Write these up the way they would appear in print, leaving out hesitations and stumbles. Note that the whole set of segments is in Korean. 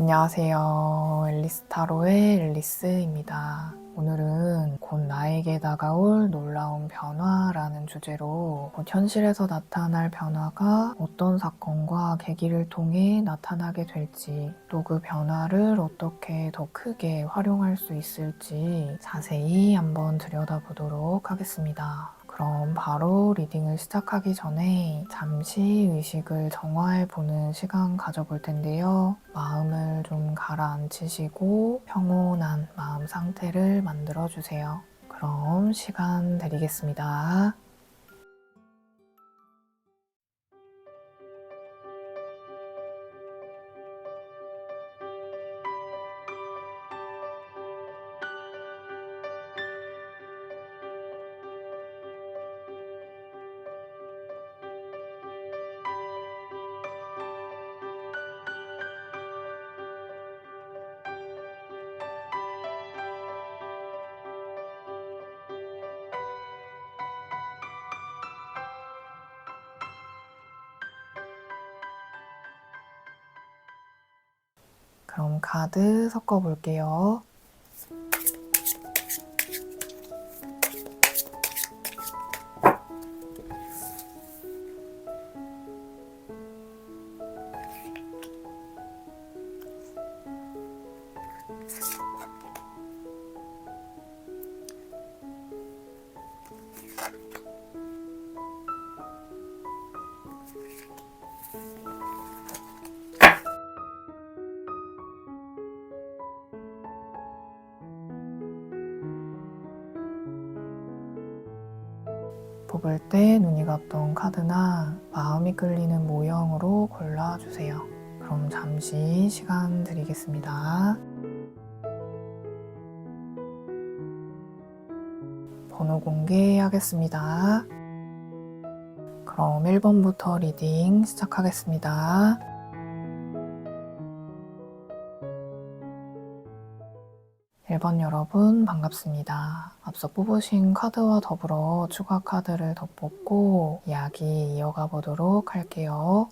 안녕하세요. 앨리스타로의 앨리스입니다. 오늘은 곧 나에게 다가올 놀라운 변화라는 주제로 곧 현실에서 나타날 변화가 어떤 사건과 계기를 통해 나타나게 될지, 또 그 변화를 어떻게 더 크게 활용할 수 있을지 자세히 한번 들여다보도록 하겠습니다. 그럼 바로 리딩을 시작하기 전에 잠시 의식을 정화해보는 시간 가져볼 텐데요. 마음을 좀 가라앉히시고 평온한 마음 상태를 만들어주세요. 그럼 시간 드리겠습니다. 그럼 카드 섞어볼게요. 뽑을 때 눈이 갔던 카드나 마음이 끌리는 모형으로 골라주세요. 그럼 잠시 시간 드리겠습니다. 번호 공개하겠습니다. 그럼 1번부터 리딩 시작하겠습니다. 1번 여러분 반갑습니다. 앞서 뽑으신 카드와 더불어 추가 카드를 더 뽑고 이야기 이어가 보도록 할게요.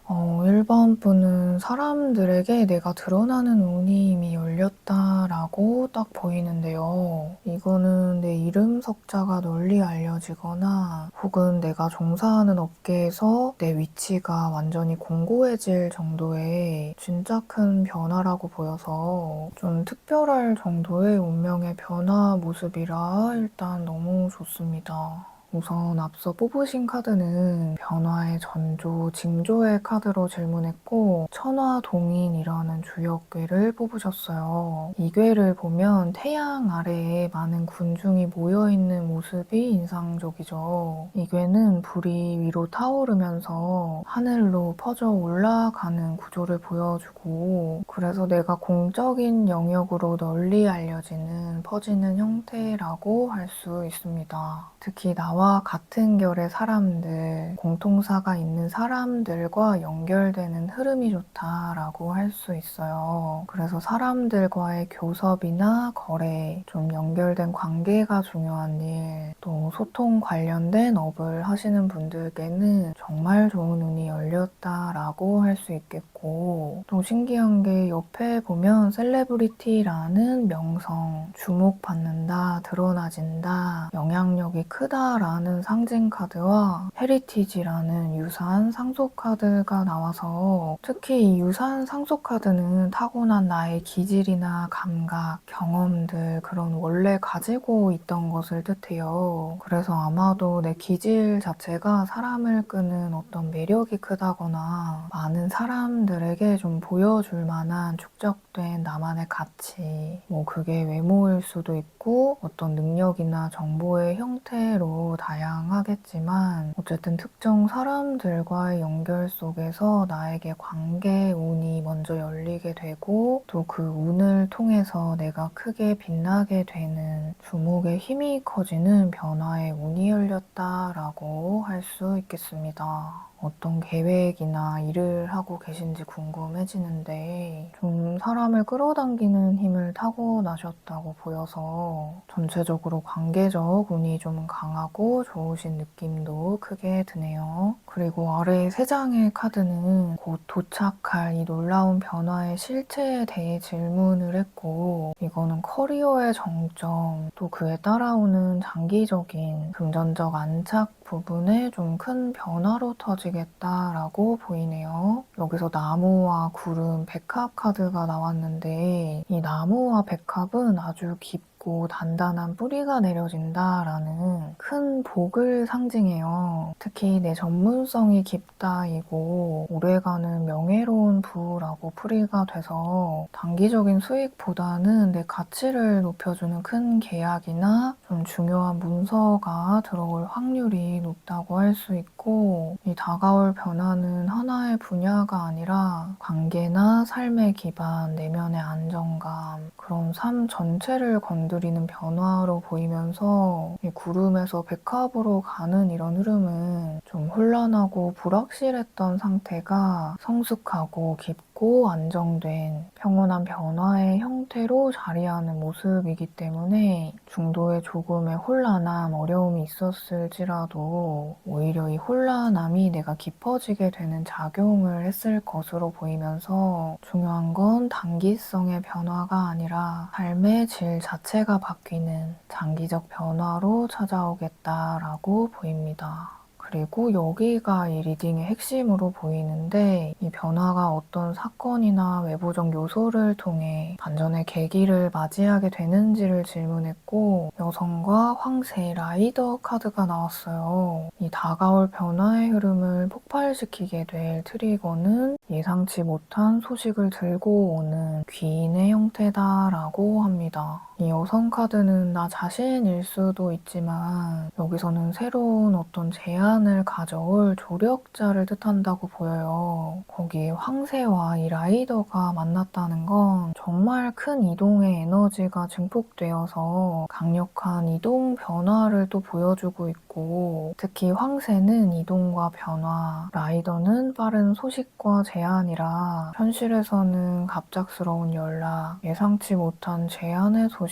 어, 1번 분은 사람들에게 내가 드러나는 운이 이미 열렸다라고 딱 보이는데요. 이거는 내 이름 석자가 널리 알려지거나 혹은 내가 종사하는 업계에서 내 위치가 완전히 공고해질 정도의 진짜 큰 변화라고 보여서 좀 특별할 정도의 운명의 변화 모습이라 일단 너무 좋습니다. 우선 앞서 뽑으신 카드는 변화의 전조, 징조의 카드로 질문했고 천화동인이라는 주역괴를 뽑으셨어요. 이 괴를 보면 태양 아래에 많은 군중이 모여있는 모습이 인상적이죠. 이 괴는 불이 위로 타오르면서 하늘로 퍼져 올라가는 구조를 보여주고 그래서 내가 공적인 영역으로 널리 알려지는 퍼지는 형태라고 할 수 있습니다. 특히 나와 같은 결의 사람들, 공통사가 있는 사람들과 연결되는 흐름이 좋다라고 할 수 있어요. 그래서 사람들과의 교섭이나 거래, 좀 연결된 관계가 중요한 일, 또 소통 관련된 업을 하시는 분들께는 정말 좋은 운이 열렸다라고 할 수 있겠고 또 신기한 게 옆에 보면 셀레브리티라는 명성, 주목받는다, 드러나진다, 영향력이 크다라는 많은 상징 카드와 헤리티지라는 유산 상속 카드가 나와서 특히 이 유산 상속 카드는 타고난 나의 기질이나 감각, 경험들 그런 원래 가지고 있던 것을 뜻해요. 그래서 아마도 내 기질 자체가 사람을 끄는 어떤 매력이 크다거나 많은 사람들에게 좀 보여줄 만한 축적된 나만의 가치, 뭐 그게 외모일 수도 있고 어떤 능력이나 정보의 형태로 다양하겠지만 어쨌든 특정 사람들과의 연결 속에서 나에게 관계 운이 먼저 열리게 되고 또 그 운을 통해서 내가 크게 빛나게 되는 주목의 힘이 커지는 변화의 운이 열렸다라고 할 수 있겠습니다. 어떤 계획이나 일을 하고 계신지 궁금해지는데 좀 사람을 끌어당기는 힘을 타고나셨다고 보여서 전체적으로 관계적 운이 좀 강하고 좋으신 느낌도 크게 드네요. 그리고 아래 세 장의 카드는 곧 도착할 이 놀라운 변화의 실체에 대해 질문을 했고 이거는 커리어의 정점 또 그에 따라오는 장기적인 금전적 안착 부분에 좀 큰 변화로 터지겠다라고 보이네요. 여기서 나무와 구름, 백합 카드가 나왔는데 이 나무와 백합은 아주 깊고 단단한 뿌리가 내려진다라는 큰 복을 상징해요. 특히 내 전문성이 깊다이고 오래가는 명예로운 부라고 풀이가 돼서 단기적인 수익보다는 내 가치를 높여주는 큰 계약이나 좀 중요한 문서가 들어올 확률이 높다고 할 수 있고 이 다가올 변화는 하나의 분야가 아니라 관계나 삶의 기반, 내면의 안정감 그런 삶 전체를 건드리는 변화로 보이면서 이 구름에서 백합으로 가는 이런 흐름은 좀 혼란하고 불확실했던 상태가 성숙하고 깊고 안정된 평온한 변화의 형태로 자리하는 모습이기 때문에 중도에 조금의 혼란함, 어려움이 있었을지라도 오히려 이 혼란함이 내가 깊어지게 되는 작용을 했을 것으로 보이면서 중요한 건 단기성의 변화가 아니라 삶의 질 자체가 바뀌는 장기적 변화로 찾아오겠다라고 보입니다. 그리고 여기가 이 리딩의 핵심으로 보이는데 이 변화가 어떤 사건이나 외부적 요소를 통해 반전의 계기를 맞이하게 되는지를 질문했고 여성과 황새, 라이더 카드가 나왔어요. 이 다가올 변화의 흐름을 폭발시키게 될 트리거는 예상치 못한 소식을 들고 오는 귀인의 형태다라고 합니다. 이 여성 카드는 나 자신일 수도 있지만 여기서는 새로운 어떤 제안을 가져올 조력자를 뜻한다고 보여요. 거기에 황새와 이 라이더가 만났다는 건 정말 큰 이동의 에너지가 증폭되어서 강력한 이동 변화를 또 보여주고 있고 특히 황새는 이동과 변화, 라이더는 빠른 소식과 제안이라 현실에서는 갑작스러운 연락, 예상치 못한 제안의 소식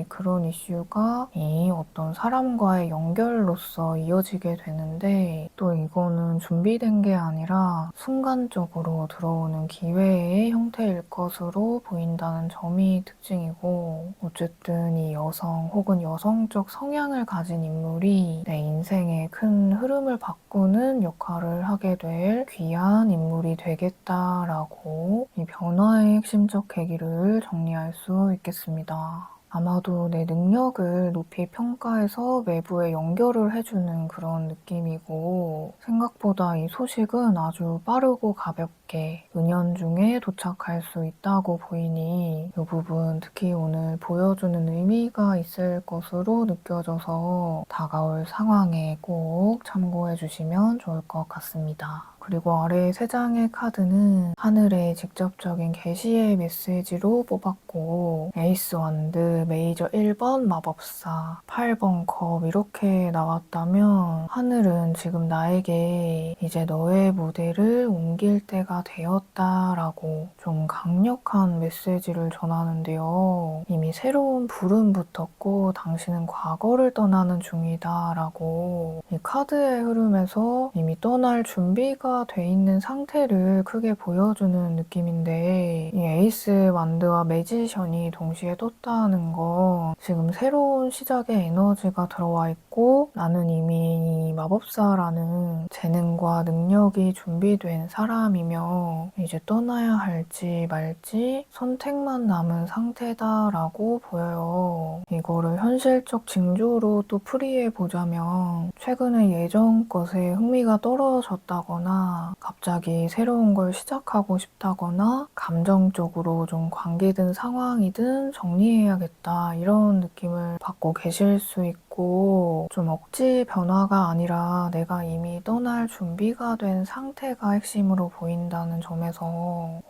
그런 이슈가 이 어떤 사람과의 연결로서 이어지게 되는데 또 이거는 준비된 게 아니라 순간적으로 들어오는 기회의 형태일 것으로 보인다는 점이 특징이고 어쨌든 이 여성 혹은 여성적 성향을 가진 인물이 내 인생의 큰 흐름을 바꾸는 역할을 하게 될 귀한 인물이 되겠다라고 이 변화의 핵심적 계기를 정리할 수 있겠습니다. 아마도 내 능력을 높이 평가해서 외부에 연결을 해주는 그런 느낌이고 생각보다 이 소식은 아주 빠르고 가볍게 은연중에 도착할 수 있다고 보이니 이 부분 특히 오늘 보여주는 의미가 있을 것으로 느껴져서 다가올 상황에 꼭 참고해 주시면 좋을 것 같습니다. 그리고 아래 세 장의 카드는 하늘의 직접적인 계시의 메시지로 뽑았고 에이스 원드, 메이저 1번 마법사, 8번 컵 이렇게 나왔다면 하늘은 지금 나에게 이제 너의 무대를 옮길 때가 되었다라고 좀 강력한 메시지를 전하는데요. 이미 새로운 불은 붙었고 당신은 과거를 떠나는 중이다라고 이 카드의 흐름에서 이미 떠날 준비가 준비가 돼 있는 상태를 크게 보여주는 느낌인데 이 에이스 완드와 매지션이 동시에 떴다는 건 지금 새로운 시작의 에너지가 들어와 있고 나는 이미 이 마법사라는 재능과 능력이 준비된 사람이며 이제 떠나야 할지 말지 선택만 남은 상태다라고 보여요. 이거를 현실적 징조로 또 풀이해 보자면 최근에 예전 것에 흥미가 떨어졌다거나 갑자기 새로운 걸 시작하고 싶다거나 감정적으로 좀 관계든 상황이든 정리해야겠다 이런 느낌을 받고 계실 수 있고 좀 억지 변화가 아니라 내가 이미 떠날 준비가 된 상태가 핵심으로 보인다는 점에서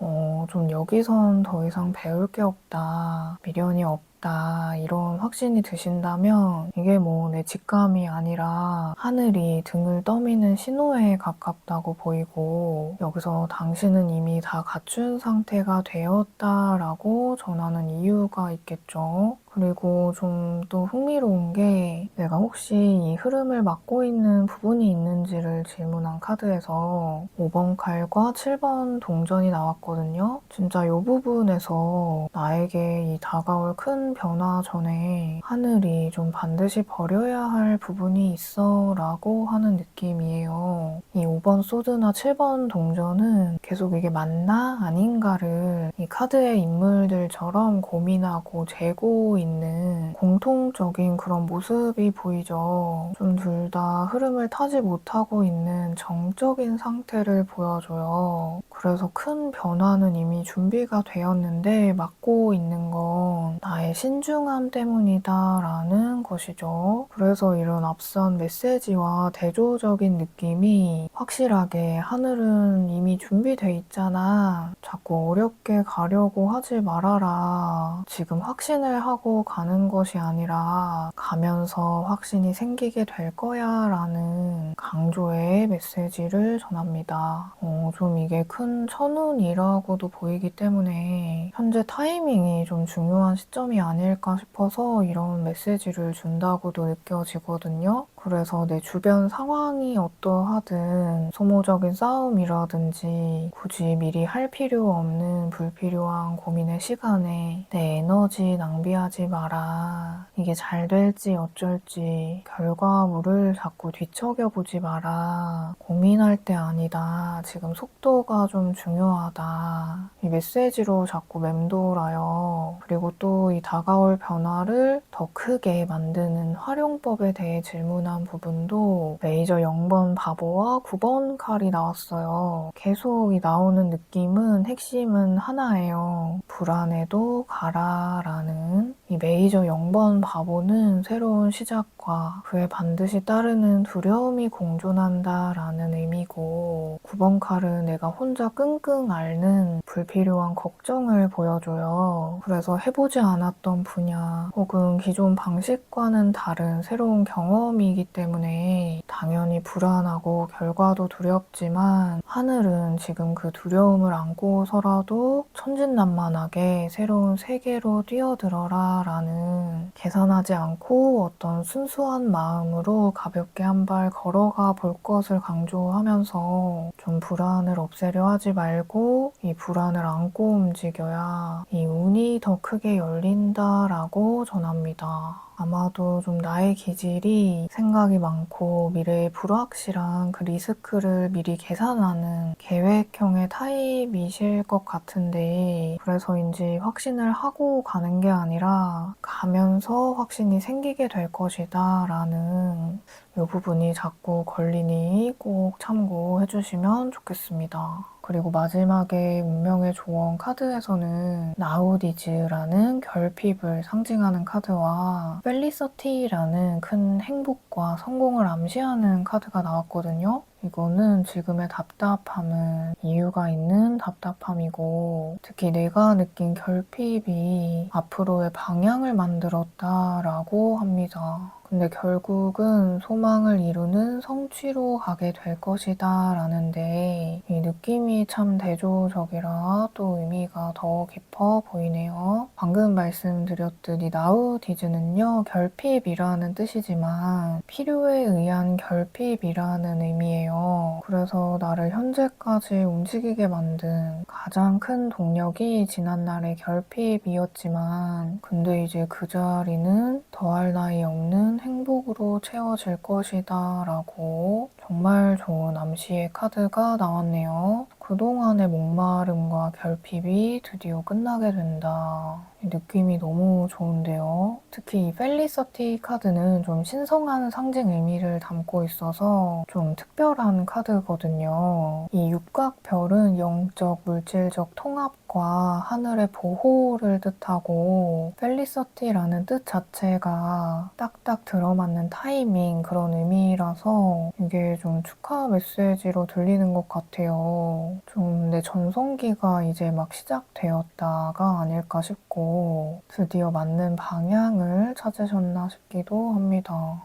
좀 여기선 더 이상 배울 게 없다, 미련이 없다 이런 확신이 드신다면 이게 뭐 내 직감이 아니라 하늘이 등을 떠미는 신호에 가깝다고 보이고 여기서 당신은 이미 다 갖춘 상태가 되었다라고 전하는 이유가 있겠죠. 그리고 좀 또 흥미로운 게 내가 혹시 이 흐름을 막고 있는 부분이 있는지를 질문한 카드에서 5번 칼과 7번 동전이 나왔거든요. 진짜 이 부분에서 나에게 이 다가올 큰 변화 전에 하늘이 좀 반드시 버려야 할 부분이 있어 라고 하는 느낌이에요. 이 5번 소드나 7번 동전은 계속 이게 맞나 아닌가를 이 카드의 인물들처럼 고민하고 재고 있는 공통적인 그런 모습이 보이죠. 좀 둘 다 흐름을 타지 못하고 있는 정적인 상태를 보여줘요. 그래서 큰 변화는 이미 준비가 되었는데 막고 있는 건 나의 신중함 때문이다 라는 것이죠. 그래서 이런 앞선 메시지와 대조적인 느낌이 확실하게 하늘은 이미 준비돼 있잖아. 자꾸 어렵게 가려고 하지 말아라. 지금 확신을 하고 가는 것이 아니라 가면서 확신이 생기게 될 거야 라는 강조의 메시지를 전합니다. 좀 이게 큰 천운이라고도 보이기 때문에 현재 타이밍이 좀 중요한 시점이 아닐까 싶어서 이런 메시지를 준다고도 느껴지거든요. 그래서 내 주변 상황이 어떠하든 소모적인 싸움이라든지 굳이 미리 할 필요 없는 불필요한 고민의 시간에 내 에너지 낭비하지 마라. 이게 잘 될지 어쩔지 결과물을 자꾸 뒤척여보지 마라. 고민할 때 아니다. 지금 속도가 좀 중요하다. 이 메시지로 자꾸 맴돌아요. 그리고 또 이 다가올 변화를 더 크게 만드는 활용법에 대해 질문한 부분도 레이저 0번 바보와 9번 칼이 나왔어요. 계속 이 나오는 느낌은 핵심은 하나예요. 불안해도 가라라는 이 레이저 0번 바보는 새로운 시작과 그에 반드시 따르는 두려움이 공존한다라는 의미고 9번 칼은 내가 혼자 끙끙 앓는 불필요한 걱정을 보여줘요. 그래서 해보지 않았던 분야 혹은 기존 방식과는 다른 새로운 경험이기 때문에 당연히 불안하고 결과도 두렵지만 하늘은 지금 그 두려움을 안고서라도 천진난만하게 새로운 세계로 뛰어들어라 라는 계산하지 않고 어떤 순수한 마음으로 가볍게 한 발 걸어가 볼 것을 강조하면서 좀 불안을 없애려 하지 말고 이 불안을 안고 움직여야 이 운이 더 크게 열린다라고 전합니다. 아마도 좀 나의 기질이 생각이 많고 미래에 불확실한 그 리스크를 미리 계산하는 계획형의 타입이실 것 같은데 그래서인지 확신을 하고 가는 게 아니라 가면서 확신이 생기게 될 것이다 라는 이 부분이 자꾸 걸리니 꼭 참고해 주시면 좋겠습니다. 그리고 마지막에 운명의 조언 카드에서는 나우디즈라는 결핍을 상징하는 카드와 펠리서티라는 큰 행복과 성공을 암시하는 카드가 나왔거든요. 이거는 지금의 답답함은 이유가 있는 답답함이고 특히 내가 느낀 결핍이 앞으로의 방향을 만들었다라고 합니다. 근데 결국은 소망을 이루는 성취로 가게 될 것이다 라는데 이 느낌이 참 대조적이라 또 의미가 더 깊어 보이네요. 방금 말씀드렸듯 이 나우디즈는요 결핍이라는 뜻이지만 필요에 의한 결핍이라는 의미예요. 있거든요. 그래서 나를 현재까지 움직이게 만든 가장 큰 동력이 지난날의 결핍이었지만 근데 이제 그 자리는 더할 나위 없는 행복으로 채워질 것이다 라고 정말 좋은 암시의 카드가 나왔네요. 그동안의 목마름과 결핍이 드디어 끝나게 된다. 이 느낌이 너무 좋은데요. 특히 이 펠리서티 카드는 좀 신성한 상징 의미를 담고 있어서 좀 특별한 카드거든요. 이 육각별은 영적, 물질적 통합과 하늘의 보호를 뜻하고 펠리서티라는 뜻 자체가 딱딱 들어맞는 타이밍 그런 의미라서 이게 좀 축하 메시지로 들리는 것 같아요. 좀 내 전성기가 이제 막 시작되었다가 아닐까 싶고 드디어 맞는 방향을 찾으셨나 싶기도 합니다.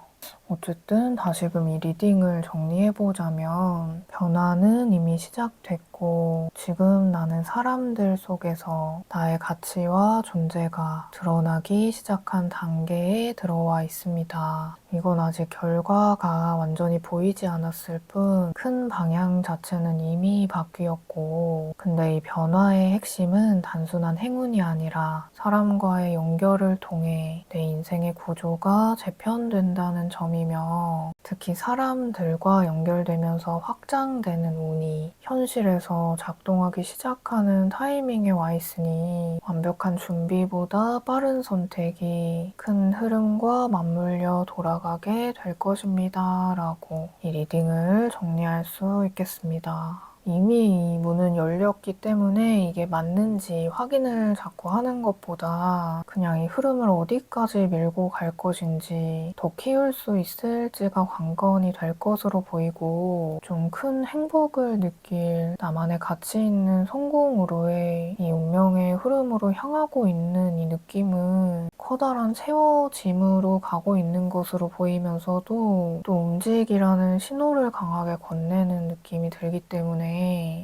어쨌든 다시금 이 리딩을 정리해보자면 변화는 이미 시작됐고 지금 나는 사람들 속에서 나의 가치와 존재가 드러나기 시작한 단계에 들어와 있습니다. 이건 아직 결과가 완전히 보이지 않았을 뿐 큰 방향 자체는 이미 바뀌었고 근데 이 변화의 핵심은 단순한 행운이 아니라 사람과의 연결을 통해 내 인생의 구조가 재편된다는 점이며 특히 사람들과 연결되면서 확장되는 운이 현실에서 작동하기 시작하는 타이밍에 와 있으니 완벽한 준비보다 빠른 선택이 큰 흐름과 맞물려 돌아가게 될 것입니다. 라고 이 리딩을 정리할 수 있겠습니다. 이미 이 문은 열렸기 때문에 이게 맞는지 확인을 자꾸 하는 것보다 그냥 이 흐름을 어디까지 밀고 갈 것인지 더 키울 수 있을지가 관건이 될 것으로 보이고 좀 큰 행복을 느낄 나만의 가치 있는 성공으로의 이 운명의 흐름으로 향하고 있는 이 느낌은 커다란 채워짐으로 가고 있는 것으로 보이면서도 또 움직이라는 신호를 강하게 건네는 느낌이 들기 때문에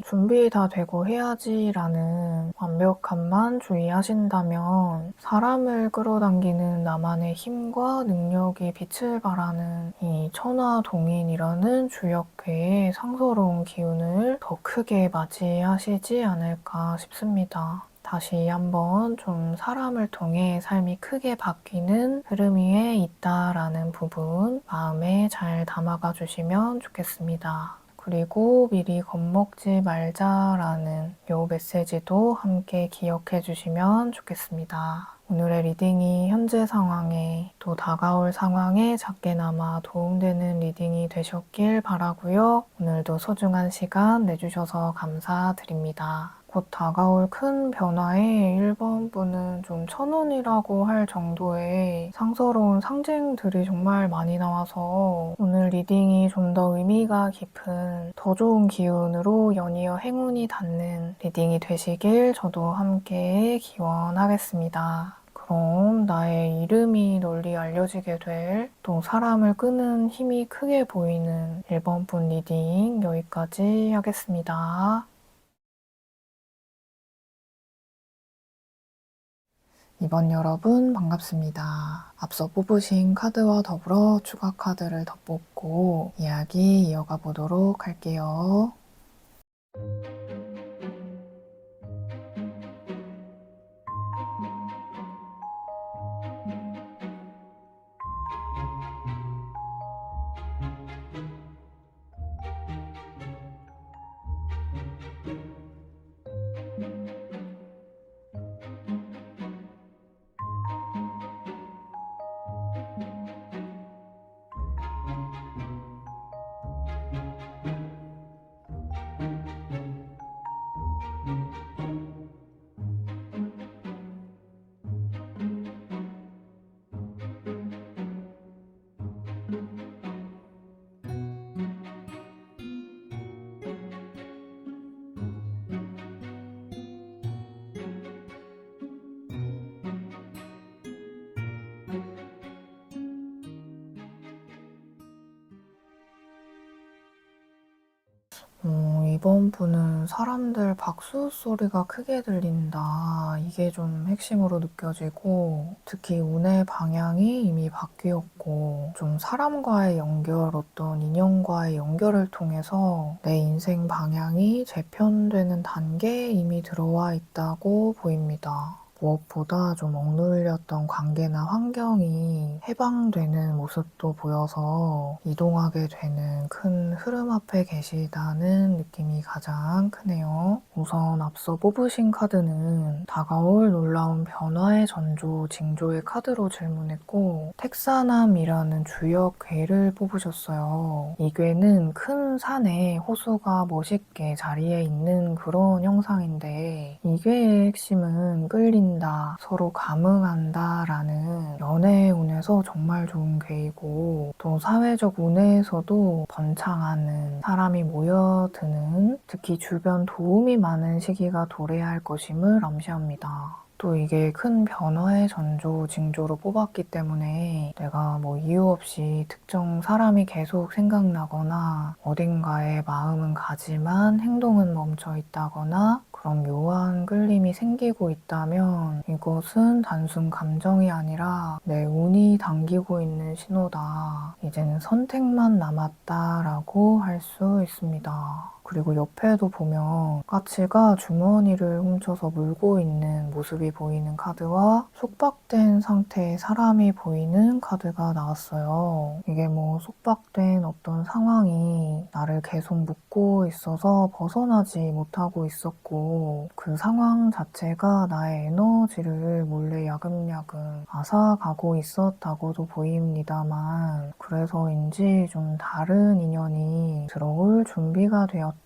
준비 다 되고 해야지라는 완벽함만 주의하신다면 사람을 끌어당기는 나만의 힘과 능력이 빛을 발하는 이 천하동인이라는 주역궤의 상서로운 기운을 더 크게 맞이하시지 않을까 싶습니다. 다시 한번 좀 사람을 통해 삶이 크게 바뀌는 흐름 위에 있다라는 부분 마음에 잘 담아가 주시면 좋겠습니다. 그리고 미리 겁먹지 말자라는 요 메시지도 함께 기억해 주시면 좋겠습니다. 오늘의 리딩이 현재 상황에 또 다가올 상황에 작게나마 도움되는 리딩이 되셨길 바라고요. 오늘도 소중한 시간 내주셔서 감사드립니다. 곧 다가올 큰 변화에 1번 분은 좀 천운이라고 할 정도의 상서로운 상징들이 정말 많이 나와서 오늘 리딩이 좀 더 의미가 깊은 더 좋은 기운으로 연이어 행운이 닿는 리딩이 되시길 저도 함께 기원하겠습니다. 그럼 나의 이름이 널리 알려지게 될 또 사람을 끄는 힘이 크게 보이는 1번 분 리딩 여기까지 하겠습니다. 이번 여러분 반갑습니다. 앞서 뽑으신 카드와 더불어 추가 카드를 더 뽑고 이야기 이어가 보도록 할게요. 이번 분은 사람들 박수 소리가 크게 들린다. 이게 좀 핵심으로 느껴지고, 특히 운의 방향이 이미 바뀌었고, 좀 사람과의 연결, 어떤 인연과의 연결을 통해서 내 인생 방향이 재편되는 단계에 이미 들어와 있다고 보입니다. 무엇보다 좀 억눌렸던 관계나 환경이 해방되는 모습도 보여서 이동하게 되는 큰 흐름 앞에 계시다는 느낌이 가장 크네요. 우선 앞서 뽑으신 카드는 다가올 놀라운 변화의 전조, 징조의 카드로 질문했고, 택사남이라는 주역 괴를 뽑으셨어요. 이 괴는 큰 산에 호수가 멋있게 자리에 있는 그런 형상인데, 이 괴의 핵심은 끌린다, 서로 감흥한다 라는 연애의 운에서 정말 좋은 괴이고, 또 사회적 운에서도 번창하는, 사람이 모여드는, 특히 주변 도움이 많은 시기가 도래할 것임을 암시합니다. 또 이게 큰 변화의 전조, 징조로 뽑았기 때문에 내가 뭐 이유 없이 특정 사람이 계속 생각나거나 어딘가에 마음은 가지만 행동은 멈춰 있다거나 그런 묘한 끌림이 생기고 있다면 이것은 단순 감정이 아니라 내 운이 당기고 있는 신호다. 이제는 선택만 남았다라고 할 수 있습니다. 그리고 옆에도 보면 까치가 주머니를 훔쳐서 물고 있는 모습이 보이는 카드와 속박된 상태의 사람이 보이는 카드가 나왔어요. 이게 뭐 속박된 어떤 상황이 나를 계속 묶고 있어서 벗어나지 못하고 있었고, 그 상황 자체가 나의 에너지를 몰래 야금야금 앗아가고 있었다고도 보입니다만, 그래서인지 좀 다른 인연이 들어올 준비가 되었다.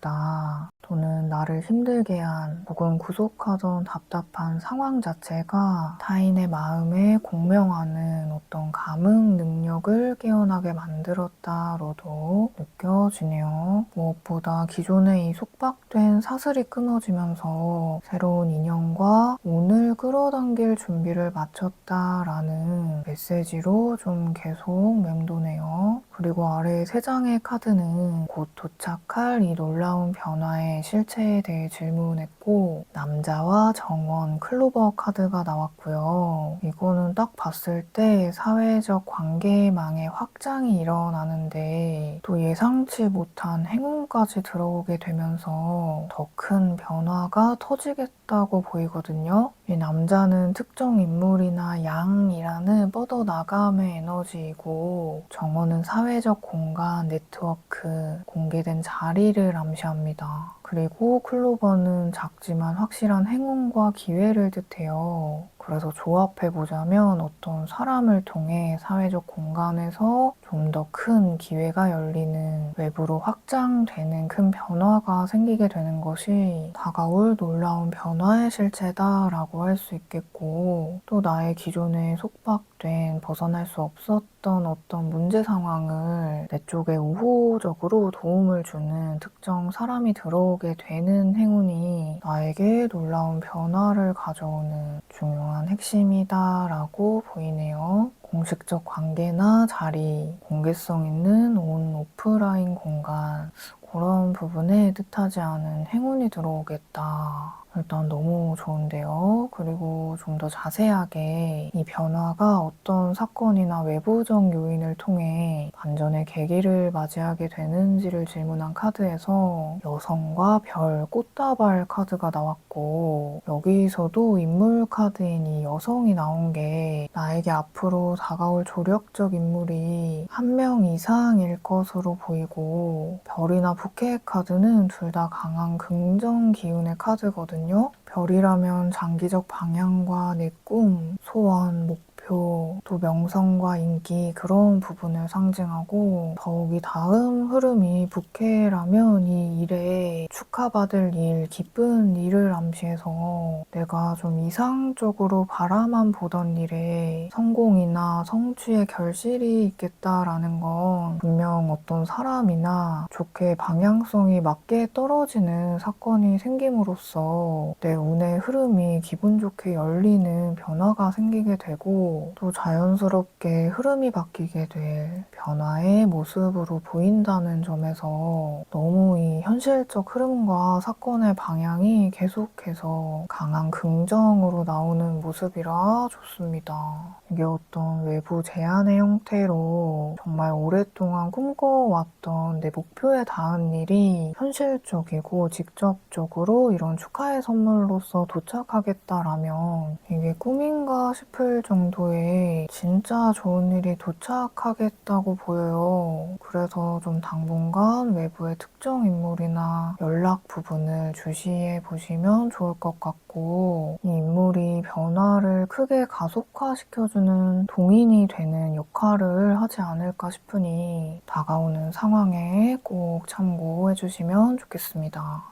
또는 나를 힘들게 한 혹은 구속하던 답답한 상황 자체가 타인의 마음에 공명하는 어떤 감흥 능력을 깨어나게 만들었다로도 느껴지네요. 무엇보다 기존의 이 속박된 사슬이 끊어지면서 새로운 인연과 운을 끌어당길 준비를 마쳤다라는 메시지로 좀 계속 맴도네요. 그리고 아래 세 장의 카드는 곧 도착할 이 놀라운 변화의 실체에 대해 질문했고, 남자와 정원, 클로버 카드가 나왔고요. 이거는 딱 봤을 때 사회적 관계망의 확장이 일어나는데 또 예상치 못한 행운까지 들어오게 되면서 더 큰 변화가 터지겠다고 보이거든요. 이 남자는 특정 인물이나 양이라는 뻗어나감의 에너지이고, 정원은 사회적 공간, 네트워크, 공개된 자리를 암시합니다. 그리고 클로버는 작지만 확실한 행운과 기회를 뜻해요. 그래서 조합해보자면 어떤 사람을 통해 사회적 공간에서 좀 더 큰 기회가 열리는, 외부로 확장되는 큰 변화가 생기게 되는 것이 다가올 놀라운 변화의 실체다라고 할 수 있겠고, 또 나의 기존에 속박된, 벗어날 수 없었던 어떤 문제 상황을 내 쪽에 우호적으로 도움을 주는 특정 사람이 들어오게 되는 행운이 나에게 놀라운 변화를 가져오는 중요한 핵심이다라고 보이네요. 공식적 관계나 자리, 공개성 있는 온 오프라인 공간, 그런 부분에 뜻하지 않은 행운이 들어오겠다. 일단 너무 좋은데요. 그리고 좀 더 자세하게 이 변화가 어떤 사건이나 외부적 요인을 통해 반전의 계기를 맞이하게 되는지를 질문한 카드에서 여성과 별, 꽃다발 카드가 나왔고, 여기서도 인물 카드인 이 여성이 나온 게 나에게 앞으로 다가올 조력적 인물이 한 명 이상일 것으로 보이고, 별이나 부캐 카드는 둘 다 강한 긍정 기운의 카드거든요. 별이라면 장기적 방향과 내 꿈, 소원, 목표, 또 명성과 인기, 그런 부분을 상징하고, 더욱이 다음 흐름이 부캐라면 이 일에 축하받을 일, 기쁜 일을 암시해서 내가 좀 이상적으로 바라만 보던 일에 성공이나 성취의 결실이 있겠다라는 건 분명 어떤 사람이나 좋게 방향성이 맞게 떨어지는 사건이 생김으로써 내 운의 흐름이 기분 좋게 열리는 변화가 생기게 되고, 되고 또 자연스럽게 흐름이 바뀌게 될 변화의 모습으로 보인다는 점에서 너무 이 현실적 흐름과 사건의 방향이 계속해서 강한 긍정으로 나오는 모습이라 좋습니다. 이게 어떤 외부 제안의 형태로 정말 오랫동안 꿈꿔왔던 내 목표에 닿은 일이 현실적이고 직접적으로 이런 축하의 선물로서 도착하겠다라면 이게 꿈인가 싶을 정도의 진짜 좋은 일이 도착하겠다고 보여요. 그래서 좀 당분간 외부의 특정 인물이나 연락 부분을 주시해 보시면 좋을 것 같고, 이 인물이 변화를 크게 가속화시켜주는 동인이 되는 역할을 하지 않을까 싶으니 다가오는 상황에 꼭 참고해 주시면 좋겠습니다.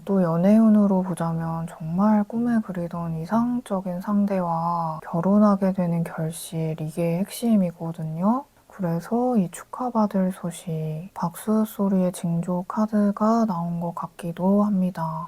또 연애운으로 보자면 정말 꿈에 그리던 이상적인 상대와 결혼하게 되는 결실, 이게 핵심이거든요. 그래서 이 축하받을 소식, 박수 소리의 징조 카드가 나온 것 같기도 합니다.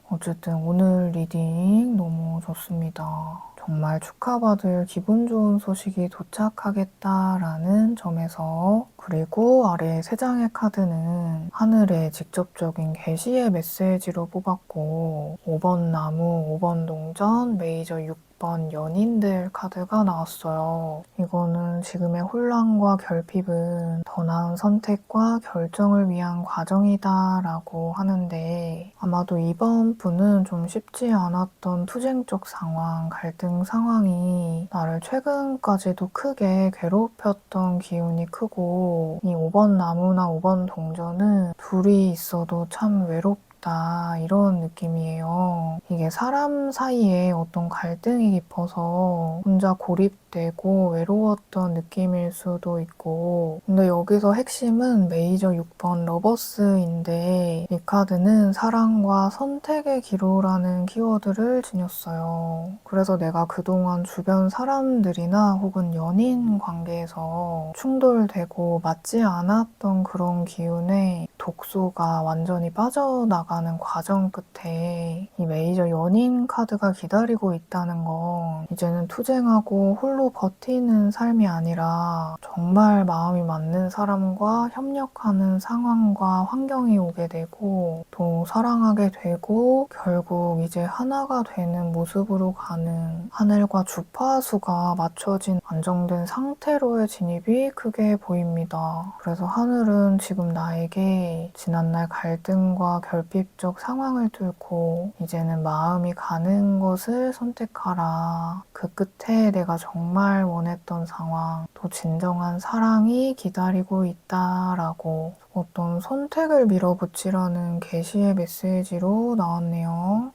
어쨌든 오늘 리딩 너무 좋습니다. 정말 축하받을 기분 좋은 소식이 도착하겠다라는 점에서, 그리고 아래 세 장의 카드는 하늘의 직접적인 계시의 메시지로 뽑았고 5번 나무, 5번 동전, 메이저 6번 연인들 카드가 나왔어요. 이거는 지금의 혼란과 결핍은 더 나은 선택과 결정을 위한 과정이다 라고 하는데, 아마도 이번 분은 좀 쉽지 않았던 투쟁적 상황, 갈등 상황이 나를 최근까지도 크게 괴롭혔던 기운이 크고, 이 5번 나무나 5번 동전은 둘이 있어도 참 외롭다, 이런 느낌이에요. 이게 사람 사이에 어떤 갈등이 깊어서 혼자 고립되고 외로웠던 느낌일 수도 있고, 근데 여기서 핵심은 메이저 6번 러버스인데, 이 카드는 사랑과 선택의 기로라는 키워드를 지녔어요. 그래서 내가 그동안 주변 사람들이나 혹은 연인 관계에서 충돌되고 맞지 않았던 그런 기운에 독소가 완전히 빠져나가는 과정 끝에 이 메이저 연인 카드가 기다리고 있다는 건, 이제는 투쟁하고 홀로 버티는 삶이 아니라 정말 마음이 맞는 사람과 협력하는 상황과 환경이 오게 되고, 또 사랑하게 되고 결국 이제 하나가 되는 모습으로 가는, 하늘과 주파수가 맞춰진 안정된 상태로의 진입이 크게 보입니다. 그래서 하늘은 지금 나에게 지난날 갈등과 결핍적 상황을 뚫고 이제는 마음이 가는 것을 선택하라, 그 끝에 내가 정말 원했던 상황, 또 진정한 사랑이 기다리고 있다라고 어떤 선택을 밀어붙이라는 계시의 메시지로 나왔네요.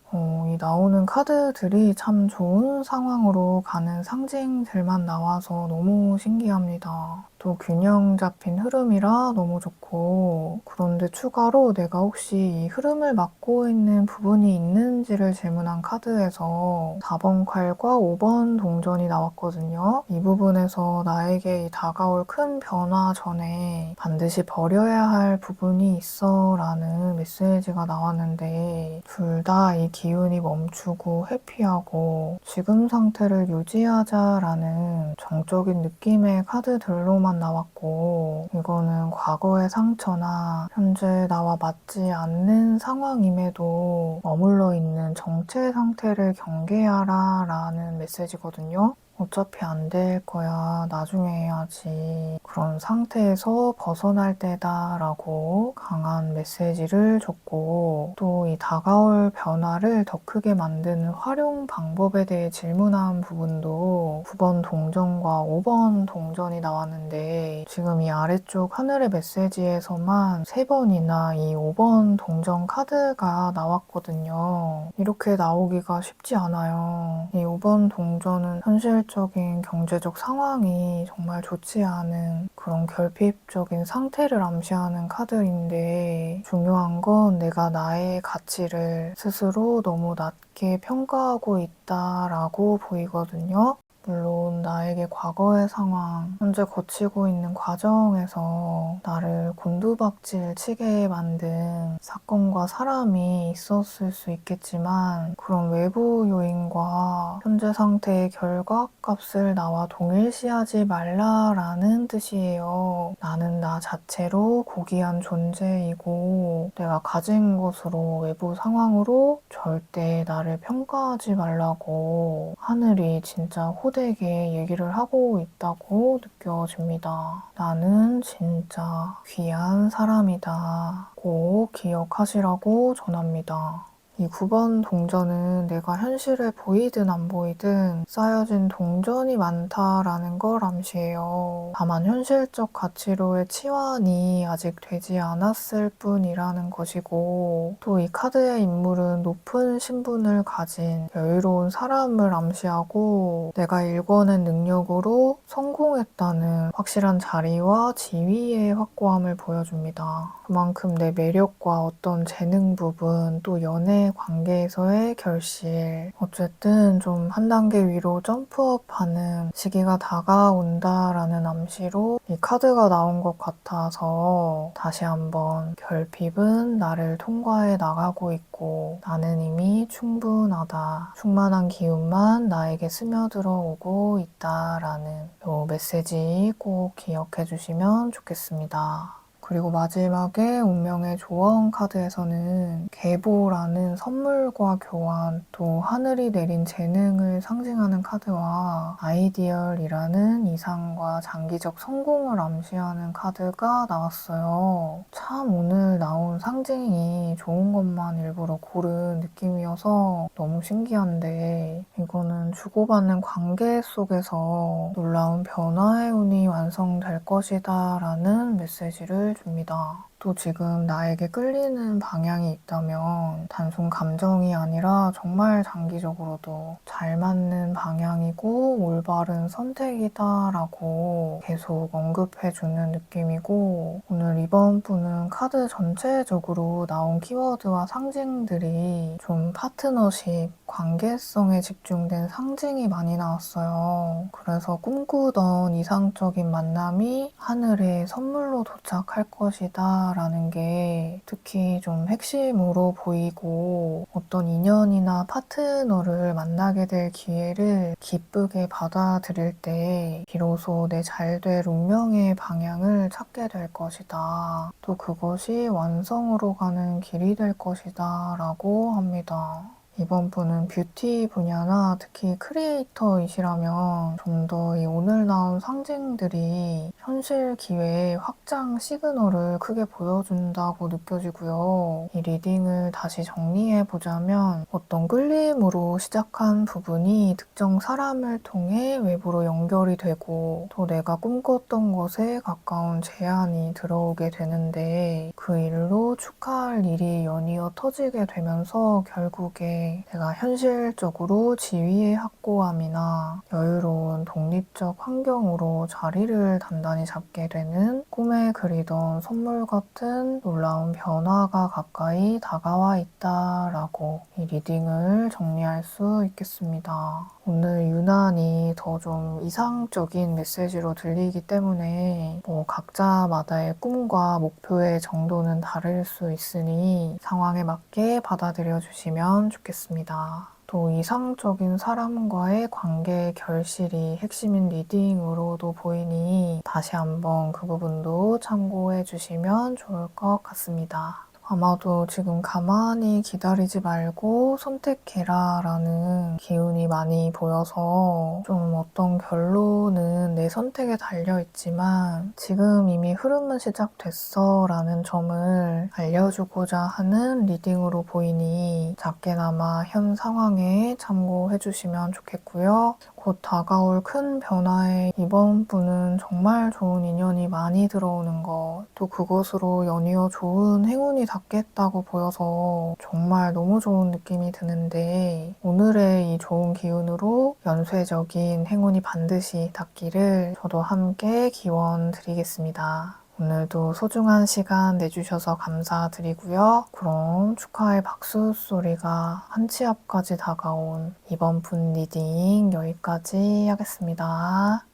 이 나오는 카드들이 참 좋은 상황으로 가는 상징들만 나와서 너무 신기합니다. 또 균형 잡힌 흐름이라 너무 좋고, 그런데 추가로 내가 혹시 이 흐름을 막고 있는 부분이 있는지를 질문한 카드에서 4번 칼과 5번 동전이 나왔거든요. 이 부분에서 나에게 이 다가올 큰 변화 전에 반드시 버려야 할 부분이 있어 라는 메시지가 나왔는데, 둘 다 이 기운이 멈추고 회피하고 지금 상태를 유지하자라는 정적인 느낌의 카드들로만 나왔고, 이거는 과거의 상처나 현재 나와 맞지 않는 상황임에도 머물러 있는 정체 상태를 경계하라 라는 메시지거든요. 어차피 안 될 거야, 나중에 해야지, 그런 상태에서 벗어날 때다 라고 강한 메시지를 줬고, 또 이 다가올 변화를 더 크게 만드는 활용 방법에 대해 질문한 부분도 9번 동전과 5번 동전이 나왔는데, 지금 이 아래쪽 하늘의 메시지에서만 3번이나 이 5번 동전 카드가 나왔거든요. 이렇게 나오기가 쉽지 않아요. 이 5번 동전은 현실적인 경제적 상황이 정말 좋지 않은 그런 결핍적인 상태를 암시하는 카드인데, 중요한 건 내가 나의 가치를 스스로 너무 낮게 평가하고 있다라고 보이거든요. 물론 나에게 과거의 상황, 현재 거치고 있는 과정에서 나를 곤두박질 치게 만든 사건과 사람이 있었을 수 있겠지만 그런 외부 요인과 현재 상태의 결과값을 나와 동일시하지 말라라는 뜻이에요. 나는 나 자체로 고귀한 존재이고 내가 가진 것으로 외부 상황으로 절대 나를 평가하지 말라고 하늘이 진짜 호되게 얘기를 하고 있다고 느껴집니다. 나는 진짜 귀한 사람이다. 꼭 기억하시라고 전합니다. 이 9번 동전은 내가 현실에 보이든 안 보이든 쌓여진 동전이 많다라는 걸 암시해요. 다만 현실적 가치로의 치환이 아직 되지 않았을 뿐이라는 것이고 또 이 카드의 인물은 높은 신분을 가진 여유로운 사람을 암시하고 내가 일궈낸 능력으로 성공했다는 확실한 자리와 지위의 확고함을 보여줍니다. 그만큼 내 매력과 어떤 재능 부분 또 연애 관계에서의 결실 어쨌든 좀 한 단계 위로 점프업하는 시기가 다가온다라는 암시로 이 카드가 나온 것 같아서 다시 한번 결핍은 나를 통과해 나가고 있고 나는 이미 충분하다. 충만한 기운만 나에게 스며들어 오고 있다라는 이 메시지 꼭 기억해 주시면 좋겠습니다. 그리고 마지막에 운명의 조언 카드에서는 계보라는 선물과 교환, 또 하늘이 내린 재능을 상징하는 카드와 아이디얼이라는 이상과 장기적 성공을 암시하는 카드가 나왔어요. 참 오늘 나온 상징이 좋은 것만 일부러 고른 느낌이어서 너무 신기한데 이거는 주고받는 관계 속에서 놀라운 변화의 운이 완성될 것이다 라는 메시지를 줍니다. 또 지금 나에게 끌리는 방향이 있다면 단순 감정이 아니라 정말 장기적으로도 잘 맞는 방향이고 올바른 선택이다라고 계속 언급해주는 느낌이고 오늘 이번 분은 카드 전체적으로 나온 키워드와 상징들이 좀 파트너십, 관계성에 집중된 상징이 많이 나왔어요. 그래서 꿈꾸던 이상적인 만남이 하늘의 선물로 도착할 것이다 라는 게 특히 좀 핵심으로 보이고 어떤 인연이나 파트너를 만나게 될 기회를 기쁘게 받아들일 때 비로소 내 잘될 운명의 방향을 찾게 될 것이다. 또 그것이 완성으로 가는 길이 될 것이다 라고 합니다. 이번 분은 뷰티 분야나 특히 크리에이터이시라면 좀 더 이 오늘 나온 상징들이 현실 기회의 확장 시그널을 크게 보여준다고 느껴지고요. 이 리딩을 다시 정리해보자면 어떤 끌림으로 시작한 부분이 특정 사람을 통해 외부로 연결이 되고 또 내가 꿈꿨던 것에 가까운 제안이 들어오게 되는데 그 일로 축하할 일이 연이어 터지게 되면서 결국에 내가 현실적으로 지위의 확고함이나 여유로운 독립적 환경으로 자리를 단단히 잡게 되는 꿈에 그리던 선물 같은 놀라운 변화가 가까이 다가와 있다라고 이 리딩을 정리할 수 있겠습니다. 오늘 유난히 더 좀 이상적인 메시지로 들리기 때문에 각자마다의 꿈과 목표의 정도는 다를 수 있으니 상황에 맞게 받아들여 주시면 좋겠습니다. 또 이상적인 사람과의 관계의 결실이 핵심인 리딩으로도 보이니 다시 한번 그 부분도 참고해 주시면 좋을 것 같습니다. 아마도 지금 가만히 기다리지 말고 선택해라 라는 기운이 많이 보여서 좀 어떤 결론은 내 선택에 달려있지만 지금 이미 흐름은 시작됐어 라는 점을 알려주고자 하는 리딩으로 보이니 작게나마 현 상황에 참고해주시면 좋겠고요. 곧 다가올 큰 변화에 이번 분은 정말 좋은 인연이 많이 들어오는 것, 또 그것으로 연이어 좋은 행운이 닿겠다고 보여서 정말 너무 좋은 느낌이 드는데 오늘의 이 좋은 기운으로 연쇄적인 행운이 반드시 닿기를 저도 함께 기원 드리겠습니다. 오늘도 소중한 시간 내주셔서 감사드리고요. 그럼 축하의 박수 소리가 한 치 앞까지 다가온 이번 분 리딩 여기까지 하겠습니다.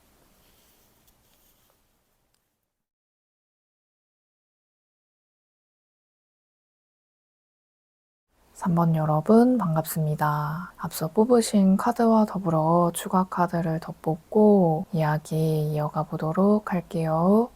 3번 여러분 반갑습니다. 앞서 뽑으신 카드와 더불어 추가 카드를 더 뽑고 이야기 이어가 보도록 할게요.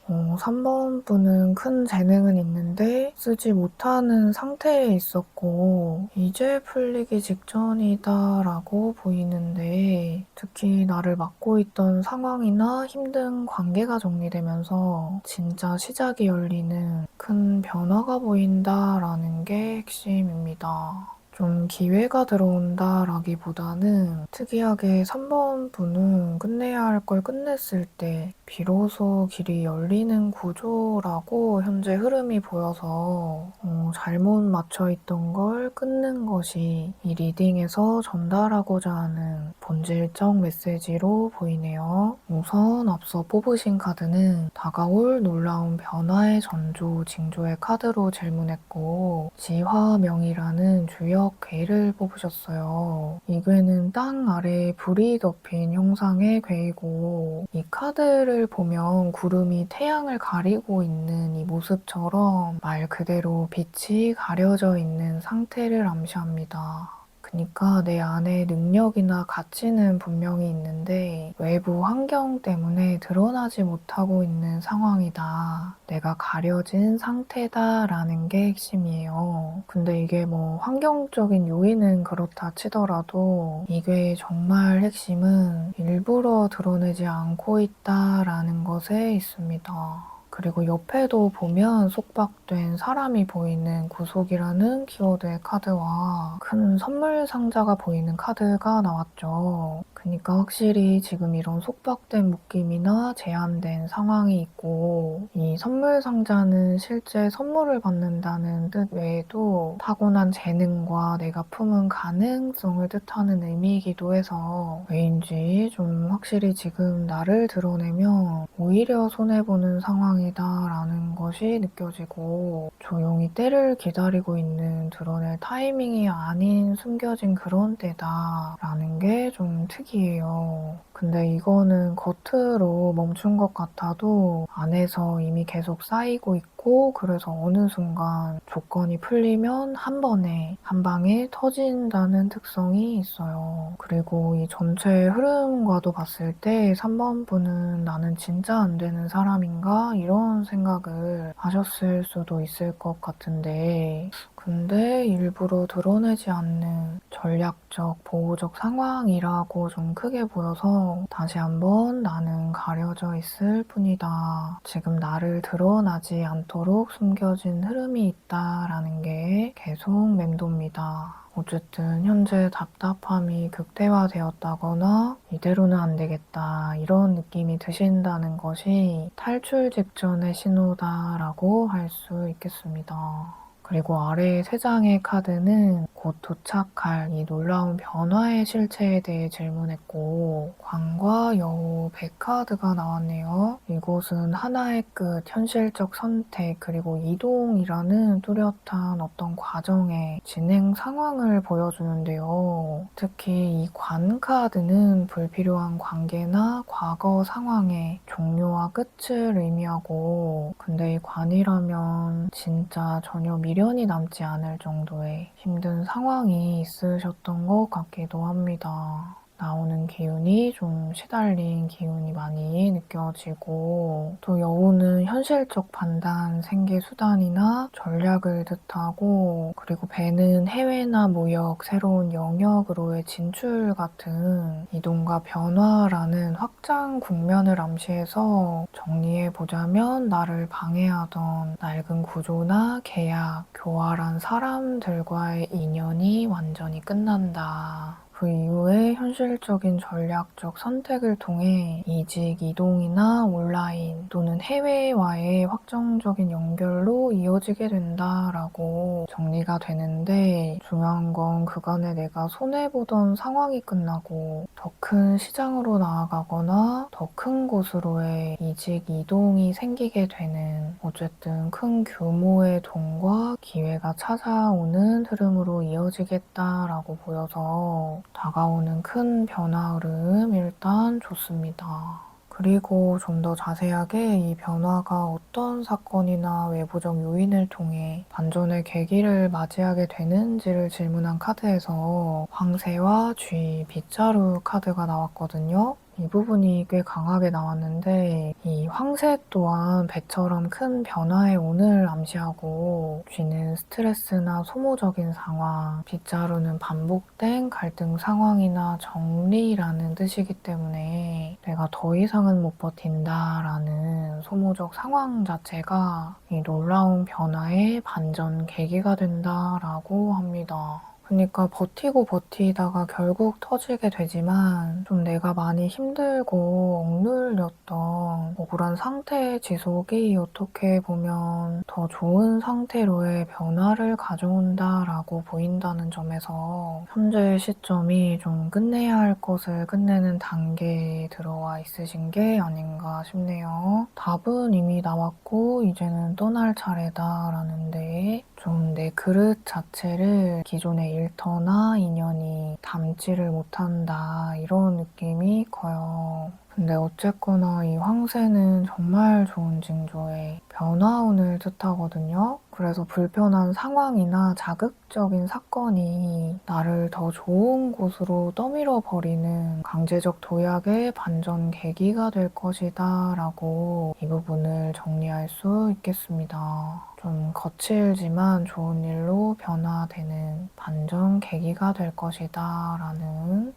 어, 3번 분은 큰 재능은 있는데 쓰지 못하는 상태에 있었고 이제 풀리기 직전이다 라고 보이는데 특히 나를 맡고 있던 상황이나 힘든 관계가 정리되면서 진짜 시작이 열리는 큰 변화가 보인다라는 게 핵심입니다. 좀 기회가 들어온다라기보다는 특이하게 3번 분은 끝내야 할 걸 끝냈을 때 비로소 길이 열리는 구조라고 현재 흐름이 보여서 잘못 맞춰있던 걸 끊는 것이 이 리딩에서 전달하고자 하는 본질적 메시지로 보이네요. 우선 앞서 뽑으신 카드는 다가올 놀라운 변화의 전조, 징조의 카드로 질문했고 지화명이라는 주역 괴를 뽑으셨어요. 이 괴는 땅 아래에 불이 덮인 형상의 괴이고 이 카드를 보면 구름이 태양을 가리고 있는 이 모습처럼 말 그대로 빛이 가려져 있는 상태를 암시합니다. 그러니까 내 안에 능력이나 가치는 분명히 있는데 외부 환경 때문에 드러나지 못하고 있는 상황이다. 내가 가려진 상태다라는 게 핵심이에요. 근데 이게 뭐 환경적인 요인은 그렇다 치더라도 이게 정말 핵심은 일부러 드러내지 않고 있다라는 것에 있습니다. 그리고 옆에도 보면 속박된 사람이 보이는 구속이라는 키워드의 카드와 큰 선물 상자가 보이는 카드가 나왔죠. 그러니까 확실히 지금 이런 속박된 묶임이나 제한된 상황이 있고 이 선물 상자는 실제 선물을 받는다는 뜻 외에도 타고난 재능과 내가 품은 가능성을 뜻하는 의미이기도 해서 왜인지 좀 확실히 지금 나를 드러내면 오히려 손해보는 상황이다라는 것이 느껴지고 조용히 때를 기다리고 있는 드러낼 타이밍이 아닌 숨겨진 그런 때다라는 게 좀 특이해요. 근데 이거는 겉으로 멈춘 것 같아도 안에서 이미 계속 쌓이고 있고 그래서 어느 순간 조건이 풀리면 한 번에 한 방에 터진다는 특성이 있어요. 그리고 이 전체 흐름과도 봤을 때 3번 분은 나는 진짜 안 되는 사람인가 이런 생각을 하셨을 수도 있을 것 같은데 근데 일부러 드러내지 않는 전략적, 보호적 상황이라고 좀 크게 보여서 다시 한번 나는 가려져 있을 뿐이다. 지금 나를 드러나지 않도록 숨겨진 흐름이 있다라는 게 계속 맴돕니다. 어쨌든 현재 답답함이 극대화되었다거나 이대로는 안 되겠다 이런 느낌이 드신다는 것이 탈출 직전의 신호다라고 할 수 있겠습니다. 그리고 아래 세 장의 카드는 곧 도착할 이 놀라운 변화의 실체에 대해 질문했고 광과 여우 100카드가 나왔네요. 이곳은 하나의 끝, 현실적 선택, 그리고 이동이라는 뚜렷한 어떤 과정의 진행 상황을 보여주는데요. 특히 이 관 카드는 불필요한 관계나 과거 상황의 종료와 끝을 의미하고 근데 이 관이라면 진짜 전혀 미련이 남지 않을 정도의 힘든 상황이 있으셨던 것 같기도 합니다. 나오는 기운이 좀 시달린 기운이 많이 느껴지고 또 여우는 현실적 판단, 생계 수단이나 전략을 뜻하고 그리고 배는 해외나 무역, 새로운 영역으로의 진출 같은 이동과 변화라는 확장 국면을 암시해서 정리해보자면 나를 방해하던 낡은 구조나 계약, 교활한 사람들과의 인연이 완전히 끝난다. 그 이후에 현실적인 전략적 선택을 통해 이직, 이동이나 온라인 또는 해외와의 확정적인 연결로 이어지게 된다라고 정리가 되는데 중요한 건 그간에 내가 손해보던 상황이 끝나고 더 큰 시장으로 나아가거나 더 큰 곳으로의 이직, 이동이 생기게 되는 어쨌든 큰 규모의 돈과 기회가 찾아오는 흐름으로 이어지겠다라고 보여서 다가오는 큰 변화 흐름 일단 좋습니다. 그리고 좀 더 자세하게 이 변화가 어떤 사건이나 외부적 요인을 통해 반전의 계기를 맞이하게 되는지를 질문한 카드에서 황새와 쥐, 빗자루 카드가 나왔거든요. 이 부분이 꽤 강하게 나왔는데 이 황새 또한 배처럼 큰 변화의 운을 암시하고 쥐는 스트레스나 소모적인 상황, 빗자루는 반복된 갈등 상황이나 정리라는 뜻이기 때문에 내가 더 이상은 못 버틴다라는 소모적 상황 자체가 이 놀라운 변화의 반전 계기가 된다라고 합니다. 그러니까 버티고 버티다가 결국 터지게 되지만 좀 내가 많이 힘들고 억눌렸던 억울한 상태의 지속이 어떻게 보면 더 좋은 상태로의 변화를 가져온다라고 보인다는 점에서 현재의 시점이 좀 끝내야 할 것을 끝내는 단계에 들어와 있으신 게 아닌가 싶네요. 답은 이미 나왔고 이제는 떠날 차례다라는데 좀 내 그릇 자체를 기존의 일터나 인연이 담지를 못한다 이런 느낌이 커요. 근데 어쨌거나 이 황새는 정말 좋은 징조의 변화운을 뜻하거든요. 그래서 불편한 상황이나 자극적인 사건이 나를 더 좋은 곳으로 떠밀어 버리는 강제적 도약의 반전 계기가 될 것이다 라고 이 부분을 정리할 수 있겠습니다. 좀 거칠지만 좋은 일로 변화되는 반전 계기가 될 것이다 라는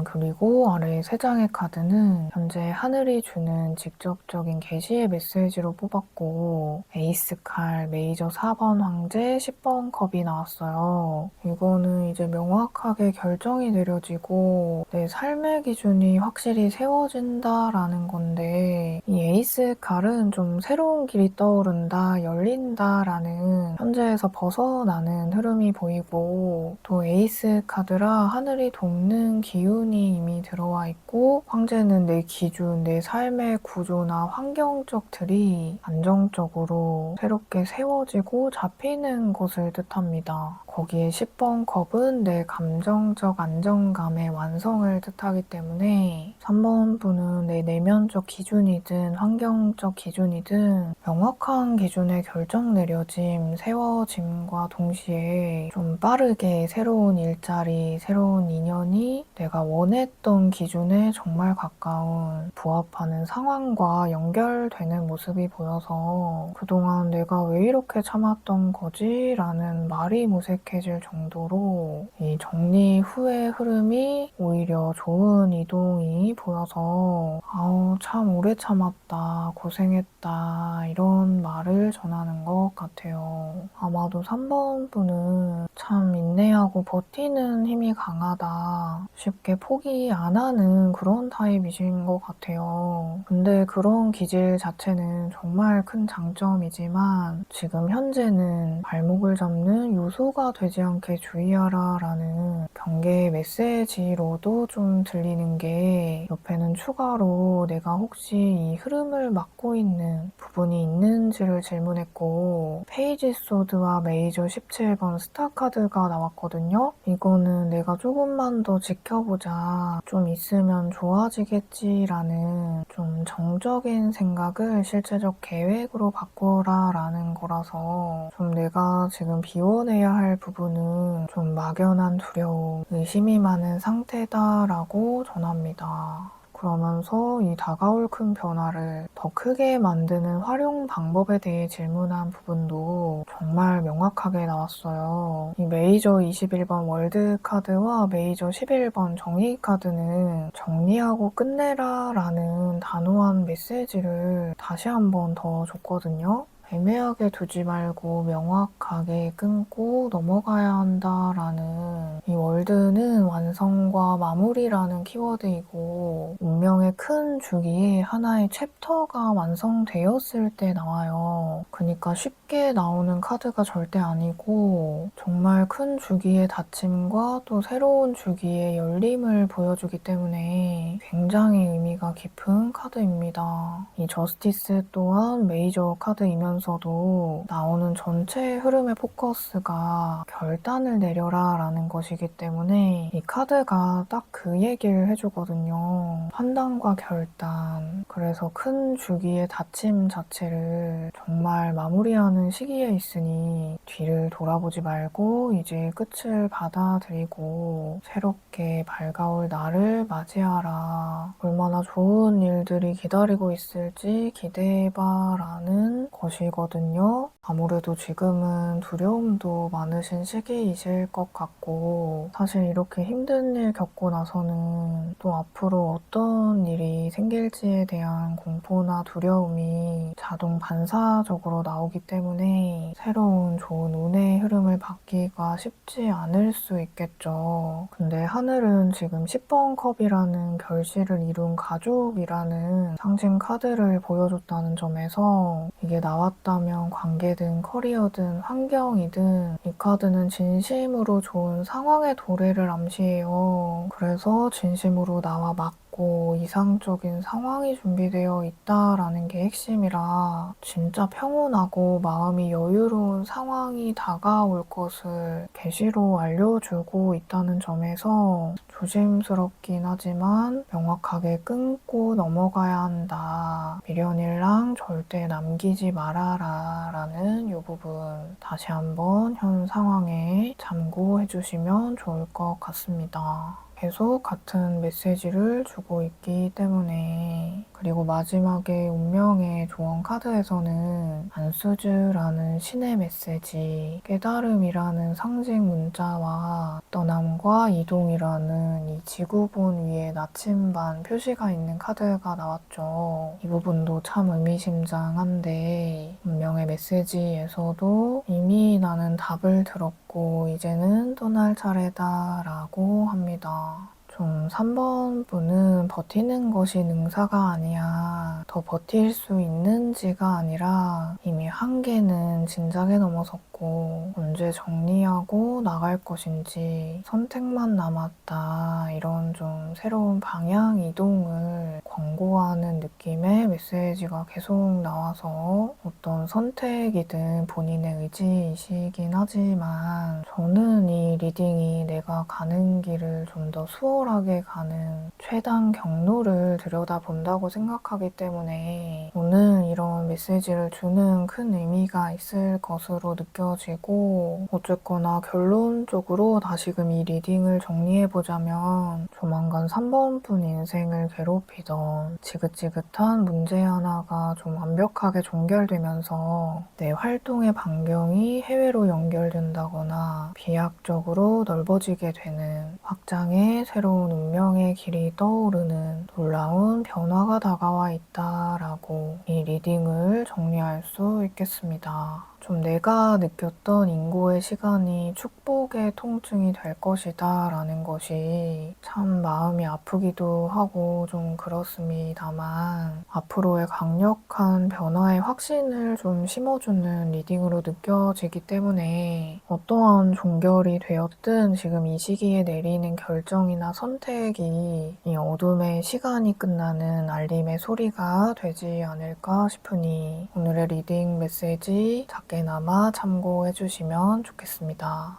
그리고 아래 세 장의 카드는 현재 하늘이 주는 직접적인 계시의 메시지로 뽑았고 에이스 칼, 메이저 4번 황제, 10번 컵이 나왔어요. 이거는 이제 명확하게 결정이 내려지고 내 삶의 기준이 확실히 세워진다라는 건데 이 에이스 칼은 좀 새로운 길이 떠오른다, 열린다라는 현재에서 벗어나는 흐름이 보이고 또 에이스 카드라 하늘이 돕는 기운이 이미 들어와 있고 황제는 내 기준, 내 삶의 구조나 환경적들이 안정적으로 새롭게 세워지고 잡히는 것을 뜻합니다. 거기에 10번 컵은 내 감정적 안정감의 완성을 뜻하기 때문에 3번 분은 내 내면적 기준이든 환경적 기준이든 명확한 기준의 결정 내려짐, 세워짐과 동시에 좀 빠르게 새로운 일자리, 새로운 인연이 내가 원했던 기준에 정말 가까운 부합하는 상황과 연결되는 모습이 보여서 그동안 내가 왜 이렇게 참았던 거지? 라는 말이 무색해질 정도로 이 정리 후의 흐름이 오히려 좋은 이동이 보여서 아우 참 오래 참았다, 고생했다 이런 말을 전하는 것 같아요. 아마도 3번 분은 참 인내하고 버티는 힘이 강하다, 쉽게 포기 안 하는 그런 타입이신 것 같아요. 근데 그런 기질 자체는 정말 큰 장점이지만 지금 현재는 발목을 잡는 요소가 실수가 되지 않게 주의하라 라는 경계 메시지로도 좀 들리는 게 옆에는 추가로 내가 혹시 이 흐름을 막고 있는 부분이 있는지를 질문했고 페이지 소드와 메이저 17번 스타카드가 나왔거든요. 이거는 내가 조금만 더 지켜보자, 좀 있으면 좋아지겠지라는 좀 정적인 생각을 실제적 계획으로 바꿔라 라는 거라서 좀 내가 지금 비워내야 할 부분은 좀 막연한 두려움, 의심이 많은 상태다라고 전합니다. 그러면서 이 다가올 큰 변화를 더 크게 만드는 활용 방법에 대해 질문한 부분도 정말 명확하게 나왔어요. 이 메이저 21번 월드 카드와 메이저 11번 정의 카드는 정리하고 끝내라 라는 단호한 메시지를 다시 한번 더 줬거든요. 애매하게 두지 말고 명확하게 끊고 넘어가야 한다라는, 이 월드는 완성과 마무리라는 키워드이고 운명의 큰 주기에 하나의 챕터가 완성되었을 때 나와요. 그러니까 쉽게 나오는 카드가 절대 아니고 정말 큰 주기의 닫힘과 또 새로운 주기의 열림을 보여주기 때문에 굉장히 의미가 깊은 카드입니다. 이 저스티스 또한 메이저 카드이면서 서도 나오는 전체 흐름의 포커스가 결단을 내려라 라는 것이기 때문에 이 카드가 딱 그 얘기를 해주거든요. 판단과 결단. 그래서 큰 주기의 닫힘 자체를 정말 마무리하는 시기에 있으니 뒤를 돌아보지 말고 이제 끝을 받아들이고 새롭게 밝아올 날을 맞이하라. 얼마나 좋은 일들이 기다리고 있을지 기대해봐 라는 것이거든요. 아무래도 지금은 두려움도 많으신 시기이실 것 같고 사실 이렇게 힘든 일 겪고 나서는 또 앞으로 어떤 일이 생길지에 대한 공포나 두려움이 자동 반사적으로 나오기 때문에 새로운 좋은 운의 흐름을 받기가 쉽지 않을 수 있겠죠. 근데 하늘은 지금 10번 컵이라는 결실을 이룬 가족이라는 상징 카드를 보여줬다는 점에서 이게 나왔다면 관계든 커리어든 환경이든 이 카드는 진심으로 좋은 상황의 도래를 암시해요. 그래서 진심으로 나와 맞고 이상적인 상황이 준비되어 있다라는 게 핵심이라 진짜 평온하고 마음이 여유로운 상황이 다가올 것을 계시로 알려주고 있다는 점에서 조심스럽긴 하지만 명확하게 끊고 넘어가야 한다. 미련일랑 절대 남기지 말아라 라는 이 부분 다시 한번 현 상황에 참고해 주시면 좋을 것 같습니다. 계속 같은 메시지를 주고 있기 때문에. 그리고 마지막에 운명의 조언 카드에서는 안수즈라는 신의 메시지, 깨달음이라는 상징 문자와 떠남과 이동이라는 이 지구본 위에 나침반 표시가 있는 카드가 나왔죠. 이 부분도 참 의미심장한데 운명의 메시지에서도 이미 나는 답을 들었고 이제는 떠날 차례다 라고 합니다. 좀 3번 분은 버티는 것이 능사가 아니야. 더 버틸 수 있는지가 아니라 이미 한계는 진작에 넘어섰고 언제 정리하고 나갈 것인지 선택만 남았다. 이런 좀 새로운 방향 이동을 권고하는 느낌의 메시지가 계속 나와서 어떤 선택이든 본인의 의지이시긴 하지만 저는 이 리딩이 내가 가는 길을 좀 더 수월하게 가는 최단 경로를 들여다본다고 생각하기 때문에 저는 이런 메시지를 주는 큰 의미가 있을 것으로 느껴지고 어쨌거나 결론적으로 다시금 이 리딩을 정리해보자면 조만간 3번 분 인생을 괴롭히던 지긋지긋한 문제 하나가 좀 완벽하게 종결되면서 내 활동의 반경이 해외로 연결된다거나 비약적으로 넓어지게 되는 확장의 새로운 운명의 길이 떠오르는 놀라운 변화가 다가와 있다라고 이 리딩을 정리할 수 있겠습니다. 좀 내가 느꼈던 인고의 시간이 축복의 통증이 될 것이다 라는 것이 참 마음이 아프기도 하고 좀 그렇습니다만 앞으로의 강력한 변화의 확신을 좀 심어주는 리딩으로 느껴지기 때문에 어떠한 종결이 되었든 지금 이 시기에 내리는 결정이나 선택이 이 어둠의 시간이 끝나는 알림의 소리가 되지 않을까 싶으니 오늘의 리딩 메시지 작게나마 참고해 주시면 좋겠습니다.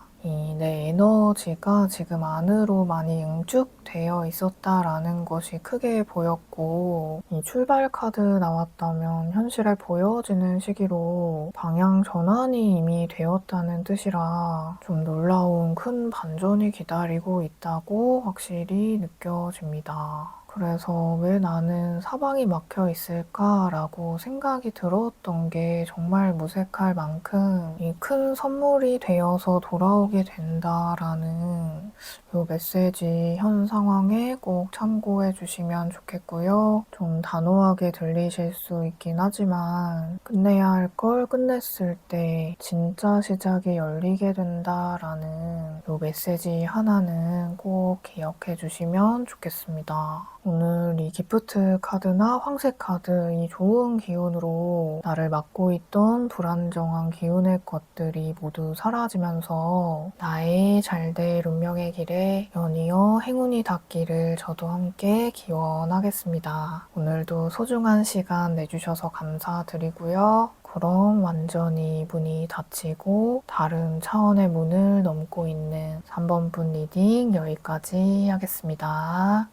내 에너지가 지금 안으로 많이 응축되어 있었다라는 것이 크게 보였고 이 출발 카드 나왔다면 현실에 보여지는 시기로 방향 전환이 이미 되었다는 뜻이라 좀 놀라운 큰 반전이 기다리고 있다고 확실히 느껴집니다. 그래서 왜 나는 사방이 막혀 있을까라고 생각이 들었던 게 정말 무색할 만큼 이 큰 선물이 되어서 돌아오게 된다라는 이 메시지 현 상황에 꼭 참고해 주시면 좋겠고요. 좀 단호하게 들리실 수 있긴 하지만 끝내야 할 걸 끝냈을 때 진짜 시작이 열리게 된다라는 이 메시지 하나는 꼭 기억해 주시면 좋겠습니다. 오늘 이 기프트 카드나 황색 카드 이 좋은 기운으로 나를 막고 있던 불안정한 기운의 것들이 모두 사라지면서 나의 잘될 운명의 길에 연이어 행운이 닿기를 저도 함께 기원하겠습니다. 오늘도 소중한 시간 내주셔서 감사드리고요. 그럼 완전히 문이 닫히고 다른 차원의 문을 넘고 있는 3번 분 리딩 여기까지 하겠습니다.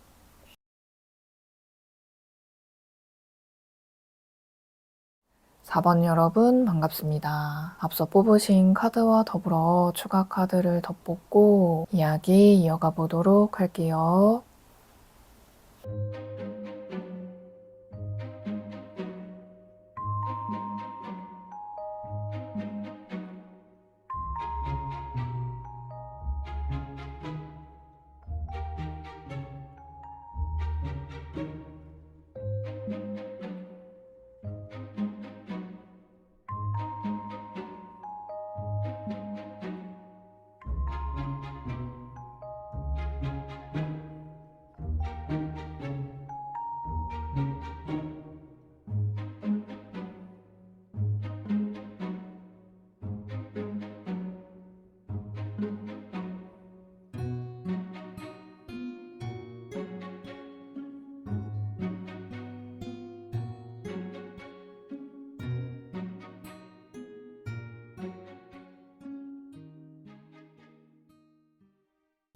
4번 여러분 반갑습니다. 앞서 뽑으신 카드와 더불어 추가 카드를 덧뽑고 이야기 이어가 보도록 할게요.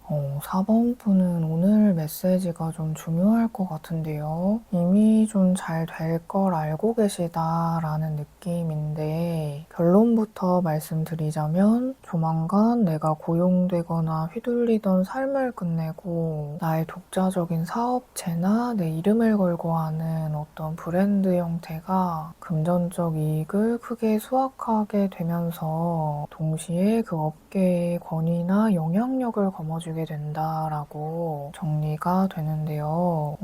어, 4번 분은 오늘 메시지가 좀 중요할 것 같은데요. 이미 좀 잘 될 걸 알고 계시다라는 느낌인데 결론부터 말씀드리자면 조만간 내가 고용되거나 휘둘리던 삶을 끝내고 나의 독자적인 사업체나 내 이름을 걸고 하는 어떤 브랜드 형태가 금전적 이익을 크게 수확하게 되면서 동시에 그 업계의 권위나 영향력을 거머쥐게 된다라고 정리가 되는데요.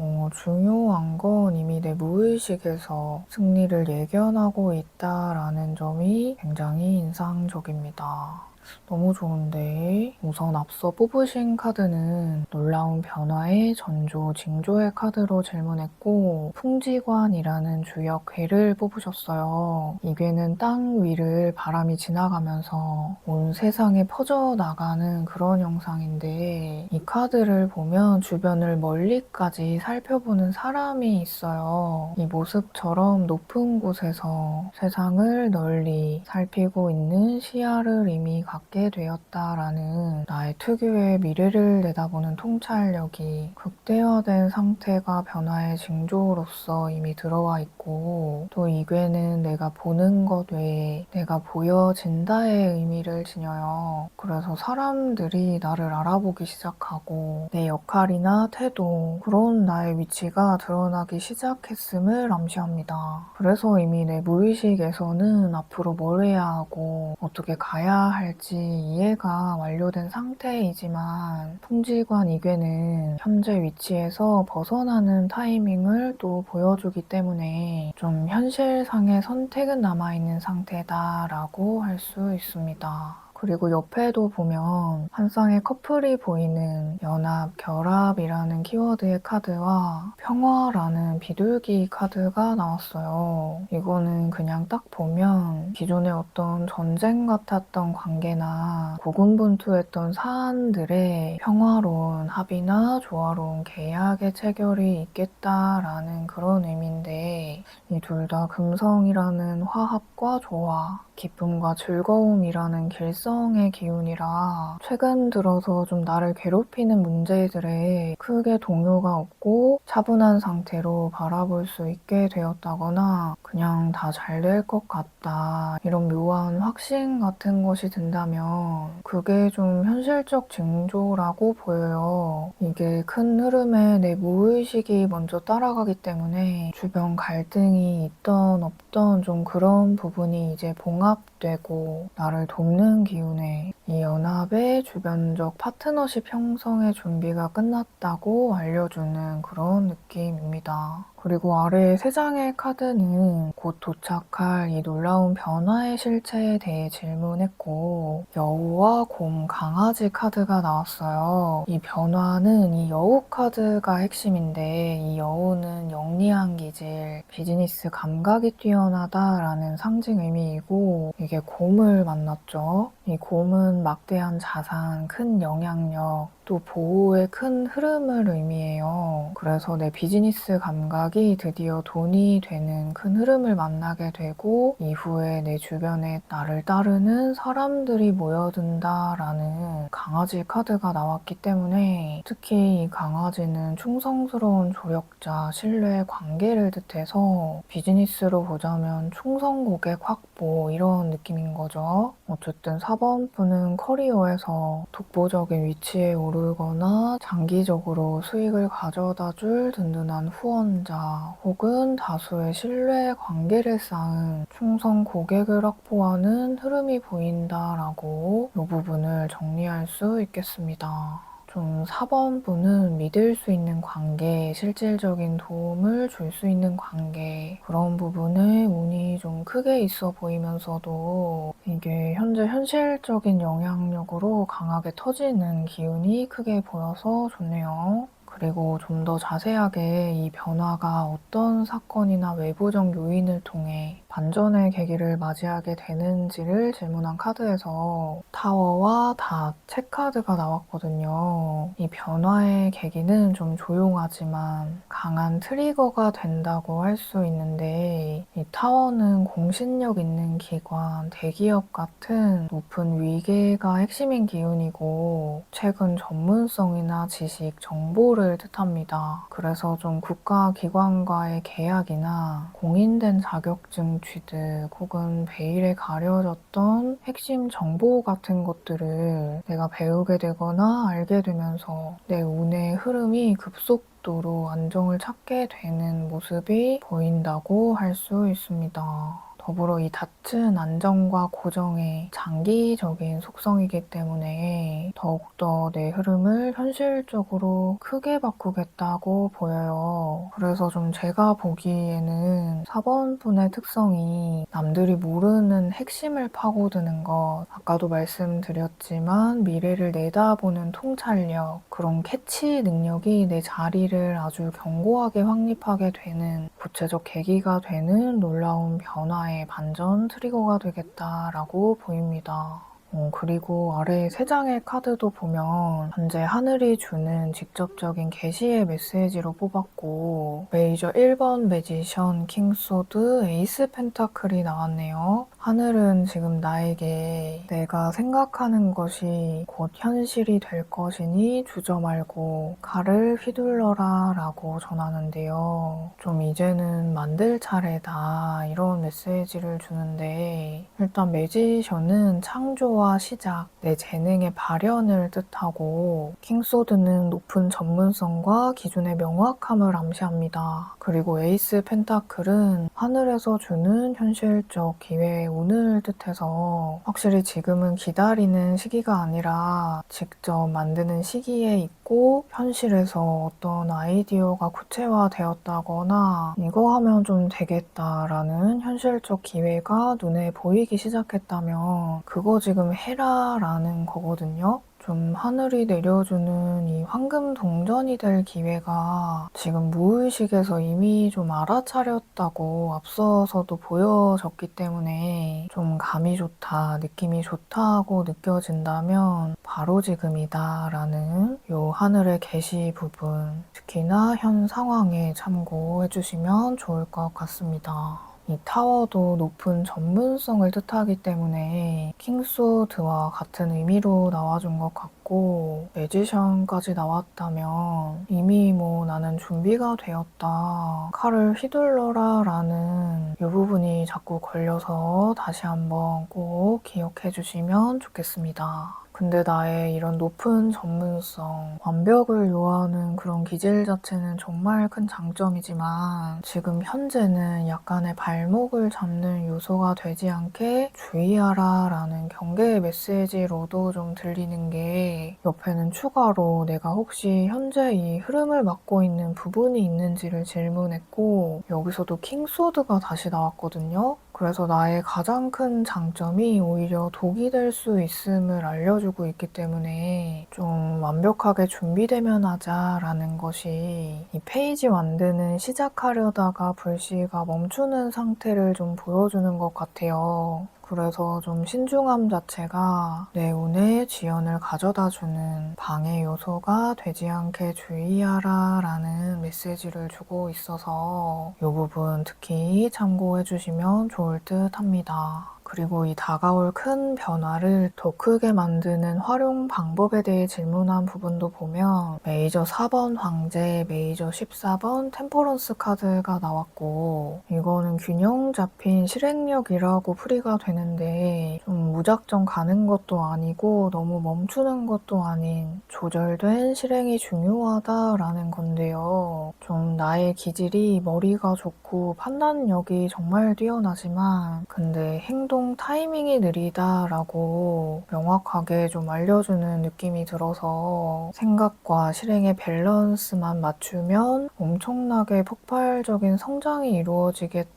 중요한 건 이미 내 무의식에서 승리를 예견하고 있다라는 점이 굉장히 인상적입니다. 너무 좋은데 우선 앞서 뽑으신 카드는 놀라운 변화의 전조, 징조의 카드로 질문했고 풍지관이라는 주역 괴를 뽑으셨어요. 이 괴는 땅 위를 바람이 지나가면서 온 세상에 퍼져나가는 그런 형상인데 이 카드를 보면 주변을 멀리까지 살펴보는 사람이 있어요. 이 모습처럼 높은 곳에서 세상을 널리 살피고 있는 시야를 이미 갖게 되었다라는 나의 특유의 미래를 내다보는 통찰력이 극대화된 상태가 변화의 징조로서 이미 들어와 있고 또 이 괴는 내가 보는 것 외에 내가 보여진다의 의미를 지녀요. 그래서 사람들이 나를 알아보기 시작하고 내 역할이나 태도, 그런 나의 위치가 드러나기 시작했음을 암시합니다. 그래서 이미 내 무의식에서는 앞으로 뭘 해야 하고 어떻게 가야 할지 될지 이해가 완료된 상태이지만 풍지관 이괴는 현재 위치에서 벗어나는 타이밍을 또 보여주기 때문에 좀 현실상의 선택은 남아있는 상태다라고 할 수 있습니다. 그리고 옆에도 보면 한 쌍의 커플이 보이는 연합, 결합이라는 키워드의 카드와 평화라는 비둘기 카드가 나왔어요. 이거는 그냥 딱 보면 기존의 어떤 전쟁 같았던 관계나 고군분투했던 사안들의 평화로운 합의나 조화로운 계약의 체결이 있겠다라는 그런 의미인데 이 둘 다 금성이라는 화합과 조화, 기쁨과 즐거움이라는 길성의 기운이라 최근 들어서 좀 나를 괴롭히는 문제들에 크게 동요가 없고 차분한 상태로 바라볼 수 있게 되었다거나 그냥 다 잘 될 것 같다 이런 묘한 확신 같은 것이 든다면 그게 좀 현실적 징조라고 보여요. 이게 큰 흐름에 내 무의식이 먼저 따라가기 때문에 주변 갈등이 있던 없던 좀 그런 부분이 이제 봉합되고 나를 돕는 기운에 이 연합의 주변적 파트너십 형성의 준비가 끝났다고 알려주는 그런 느낌입니다. 그리고 아래 세 장의 카드는 곧 도착할 이 놀라운 변화의 실체에 대해 질문했고 여우와 곰, 강아지 카드가 나왔어요. 이 변화는 이 여우 카드가 핵심인데 이 여우는 영리한 기질, 비즈니스 감각이 뛰어나다라는 상징 의미이고 이게 곰을 만났죠. 이 곰은 막대한 자산, 큰 영향력, 또 보호의 큰 흐름을 의미해요. 그래서 내 비즈니스 감각이 드디어 돈이 되는 큰 흐름을 만나게 되고 이후에 내 주변에 나를 따르는 사람들이 모여든다라는 강아지 카드가 나왔기 때문에 특히 이 강아지는 충성스러운 조력자, 신뢰, 관계를 뜻해서 비즈니스로 보자면 충성 고객 확보 이런 느낌인 거죠. 어쨌든 4번 분은 커리어에서 독보적인 위치에 오르거나 장기적으로 수익을 가져다 줄 든든한 후원자 혹은 다수의 신뢰 관계를 쌓은 충성 고객을 확보하는 흐름이 보인다라고 이 부분을 정리할 수 있겠습니다. 좀 4번 분은 믿을 수 있는 관계, 실질적인 도움을 줄 수 있는 관계 그런 부분에 운이 좀 크게 있어 보이면서도 이게 현재 현실적인 영향력으로 강하게 터지는 기운이 크게 보여서 좋네요. 그리고 좀 더 자세하게 이 변화가 어떤 사건이나 외부적 요인을 통해 반전의 계기를 맞이하게 되는지를 질문한 카드에서 타워와 닷, 체카드가 나왔거든요. 이 변화의 계기는 좀 조용하지만 강한 트리거가 된다고 할 수 있는데 이 타워는 공신력 있는 기관, 대기업 같은 높은 위계가 핵심인 기운이고 최근 전문성이나 지식, 정보를 뜻합니다. 그래서 좀 국가기관과의 계약이나 공인된 자격증 취득 혹은 베일에 가려졌던 핵심 정보 같은 것들을 내가 배우게 되거나 알게 되면서 내 운의 흐름이 급속도로 안정을 찾게 되는 모습이 보인다고 할 수 있습니다. 더불어 이 닷은 안정과 고정의 장기적인 속성이기 때문에 더욱더 내 흐름을 현실적으로 크게 바꾸겠다고 보여요. 그래서 좀 제가 보기에는 4번 분의 특성이 남들이 모르는 핵심을 파고드는 것, 아까도 말씀드렸지만 미래를 내다보는 통찰력, 그런 캐치 능력이 내 자리를 아주 견고하게 확립하게 되는 구체적 계기가 되는 놀라운 변화의 반전 트리거가 되겠다라고 보입니다. 그리고 아래 세 장의 카드도 보면 현재 하늘이 주는 직접적인 계시의 메시지로 뽑았고 메이저 1번 매지션, 킹소드, 에이스 펜타클이 나왔네요. 하늘은 지금 나에게 내가 생각하는 것이 곧 현실이 될 것이니 주저 말고 칼을 휘둘러라 라고 전하는데요. 좀 이제는 만들 차례다 이런 메시지를 주는데 일단 매지션은 창조와 시작, 내 재능의 발현을 뜻하고 킹소드는 높은 전문성과 기준의 명확함을 암시합니다. 그리고 에이스 펜타클은 하늘에서 주는 현실적 기회의 운을 뜻해서 확실히 지금은 기다리는 시기가 아니라 직접 만드는 시기에 있고 현실에서 어떤 아이디어가 구체화되었다거나 이거 하면 좀 되겠다라는 현실적 기회가 눈에 보이기 시작했다면 그거 지금 해라라는 거거든요. 좀 하늘이 내려주는 이 황금 동전이 될 기회가 지금 무의식에서 이미 좀 알아차렸다고 앞서서도 보여졌기 때문에 좀 감이 좋다, 느낌이 좋다고 느껴진다면 바로 지금이다라는 요 하늘의 계시 부분, 특히나 현 상황에 참고해 주시면 좋을 것 같습니다. 이 타워도 높은 전문성을 뜻하기 때문에 킹스워드와 같은 의미로 나와준 것 같고 매지션까지 나왔다면 이미 뭐 나는 준비가 되었다, 칼을 휘둘러라 라는 이 부분이 자꾸 걸려서 다시 한번 꼭 기억해 주시면 좋겠습니다. 근데 나의 이런 높은 전문성, 완벽을 요하는 그런 기질 자체는 정말 큰 장점이지만 지금 현재는 약간의 발목을 잡는 요소가 되지 않게 주의하라 라는 경계의 메시지로도 좀 들리는 게 옆에는 추가로 내가 혹시 현재 이 흐름을 맡고 있는 부분이 있는지를 질문했고 여기서도 킹스워드가 다시 나왔거든요. 그래서 나의 가장 큰 장점이 오히려 독이 될 수 있음을 알려주고 있기 때문에 좀 완벽하게 준비되면 하자라는 것이 이 페이지 만드는 시작하려다가 불씨가 멈추는 상태를 좀 보여주는 것 같아요. 그래서 좀 신중함 자체가 내 운에 지연을 가져다주는 방해 요소가 되지 않게 주의하라 라는 메시지를 주고 있어서 이 부분 특히 참고해 주시면 좋을 듯 합니다. 그리고 이 다가올 큰 변화를 더 크게 만드는 활용 방법에 대해 질문한 부분도 보면 메이저 4번 황제, 메이저 14번 템퍼런스 카드가 나왔고 이거는 균형 잡힌 실행력이라고 풀이가 되는데 좀 무작정 가는 것도 아니고 너무 멈추는 것도 아닌 조절된 실행이 중요하다라는 건데요. 좀 나의 기질이 머리가 좋고 판단력이 정말 뛰어나지만 근데 행동 타이밍이 느리다라고 명확하게 좀 알려주는 느낌이 들어서 생각과 실행의 밸런스만 맞추면 엄청나게 폭발적인 성장이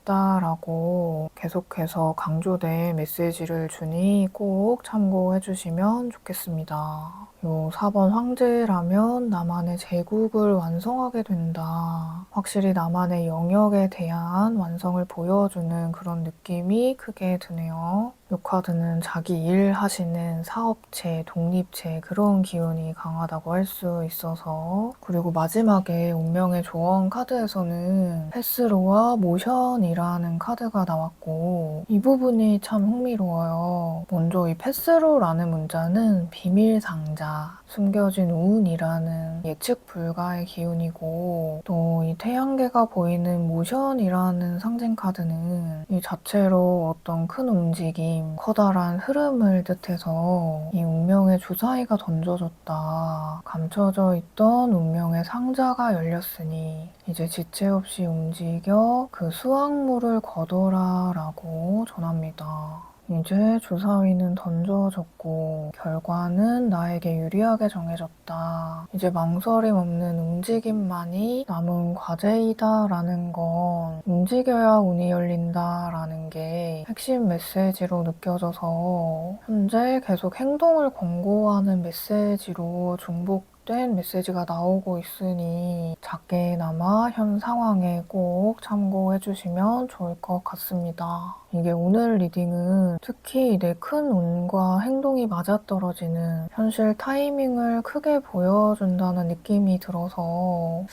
이루어지겠다라고 계속해서 강조된 메시지를 주니 꼭 참고해 주시면 좋겠습니다. 요 4번 황제라면 나만의 제국을 완성하게 된다. 확실히 나만의 영역에 대한 완성을 보여주는 그런 느낌이 크게 드네요. 이 카드는 자기 일 하시는 사업체, 독립체 그런 기운이 강하다고 할 수 있어서 그리고 마지막에 운명의 조언 카드에서는 패스로와 모션이라는 카드가 나왔고 이 부분이 참 흥미로워요. 먼저 이 패스로라는 문자는 비밀 상자, 숨겨진 운이라는 예측 불가의 기운이고 또 이 태양계가 보이는 모션이라는 상징 카드는 이 자체로 어떤 큰 움직임, 커다란 흐름을 뜻해서 이 운명의 주사위가 던져졌다. 감춰져 있던 운명의 상자가 열렸으니 이제 지체 없이 움직여 그 수확물을 거둬라 라고 전합니다. 이제 주사위는 던져졌고 결과는 나에게 유리하게 정해졌다. 이제 망설임 없는 움직임만이 남은 과제이다 라는 건 움직여야 운이 열린다 라는 게 핵심 메시지로 느껴져서 현재 계속 행동을 권고하는 메시지로 중복된 메시지가 나오고 있으니 작게나마 현 상황에 꼭 참고해 주시면 좋을 것 같습니다. 이게 오늘 리딩은 특히 내 큰 운과 행동이 맞아떨어지는 현실 타이밍을 크게 보여준다는 느낌이 들어서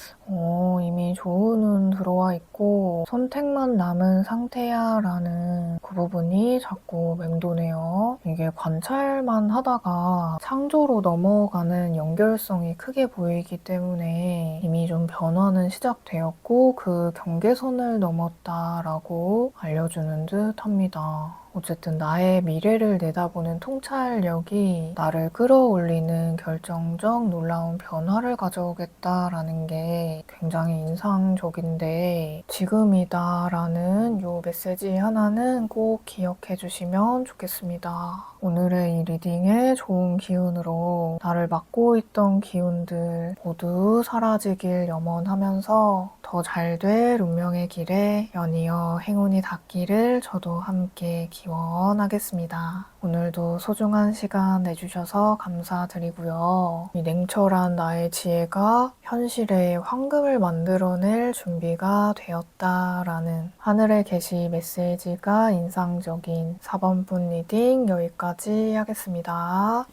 이미 좋은 운 들어와 있고 선택만 남은 상태야 라는 그 부분이 자꾸 맴도네요. 이게 관찰만 하다가 창조로 넘어가는 연결성이 크게 보이기 때문에 이미 좀 변화는 시작되었고 그 경계선을 넘었다라고 알려주는 듯 합니다. 어쨌든 나의 미래를 내다보는 통찰력이 나를 끌어올리는 결정적 놀라운 변화를 가져오겠다라는 게 굉장히 인상적인데 지금이다라는 요 메시지 하나는 꼭 기억해 주시면 좋겠습니다. 오늘의 이 리딩의 좋은 기운으로 나를 막고 있던 기운들 모두 사라지길 염원하면서 더 잘 될 운명의 길에 연이어 행운이 닿기를 저도 함께 기원하겠습니다. 오늘도 소중한 시간 내주셔서 감사드리고요. 이 냉철한 나의 지혜가 현실의 황금을 만들어낼 준비가 되었다라는 하늘의 계시 메시지가 인상적인 4번분 리딩 여기까지 하겠습니다.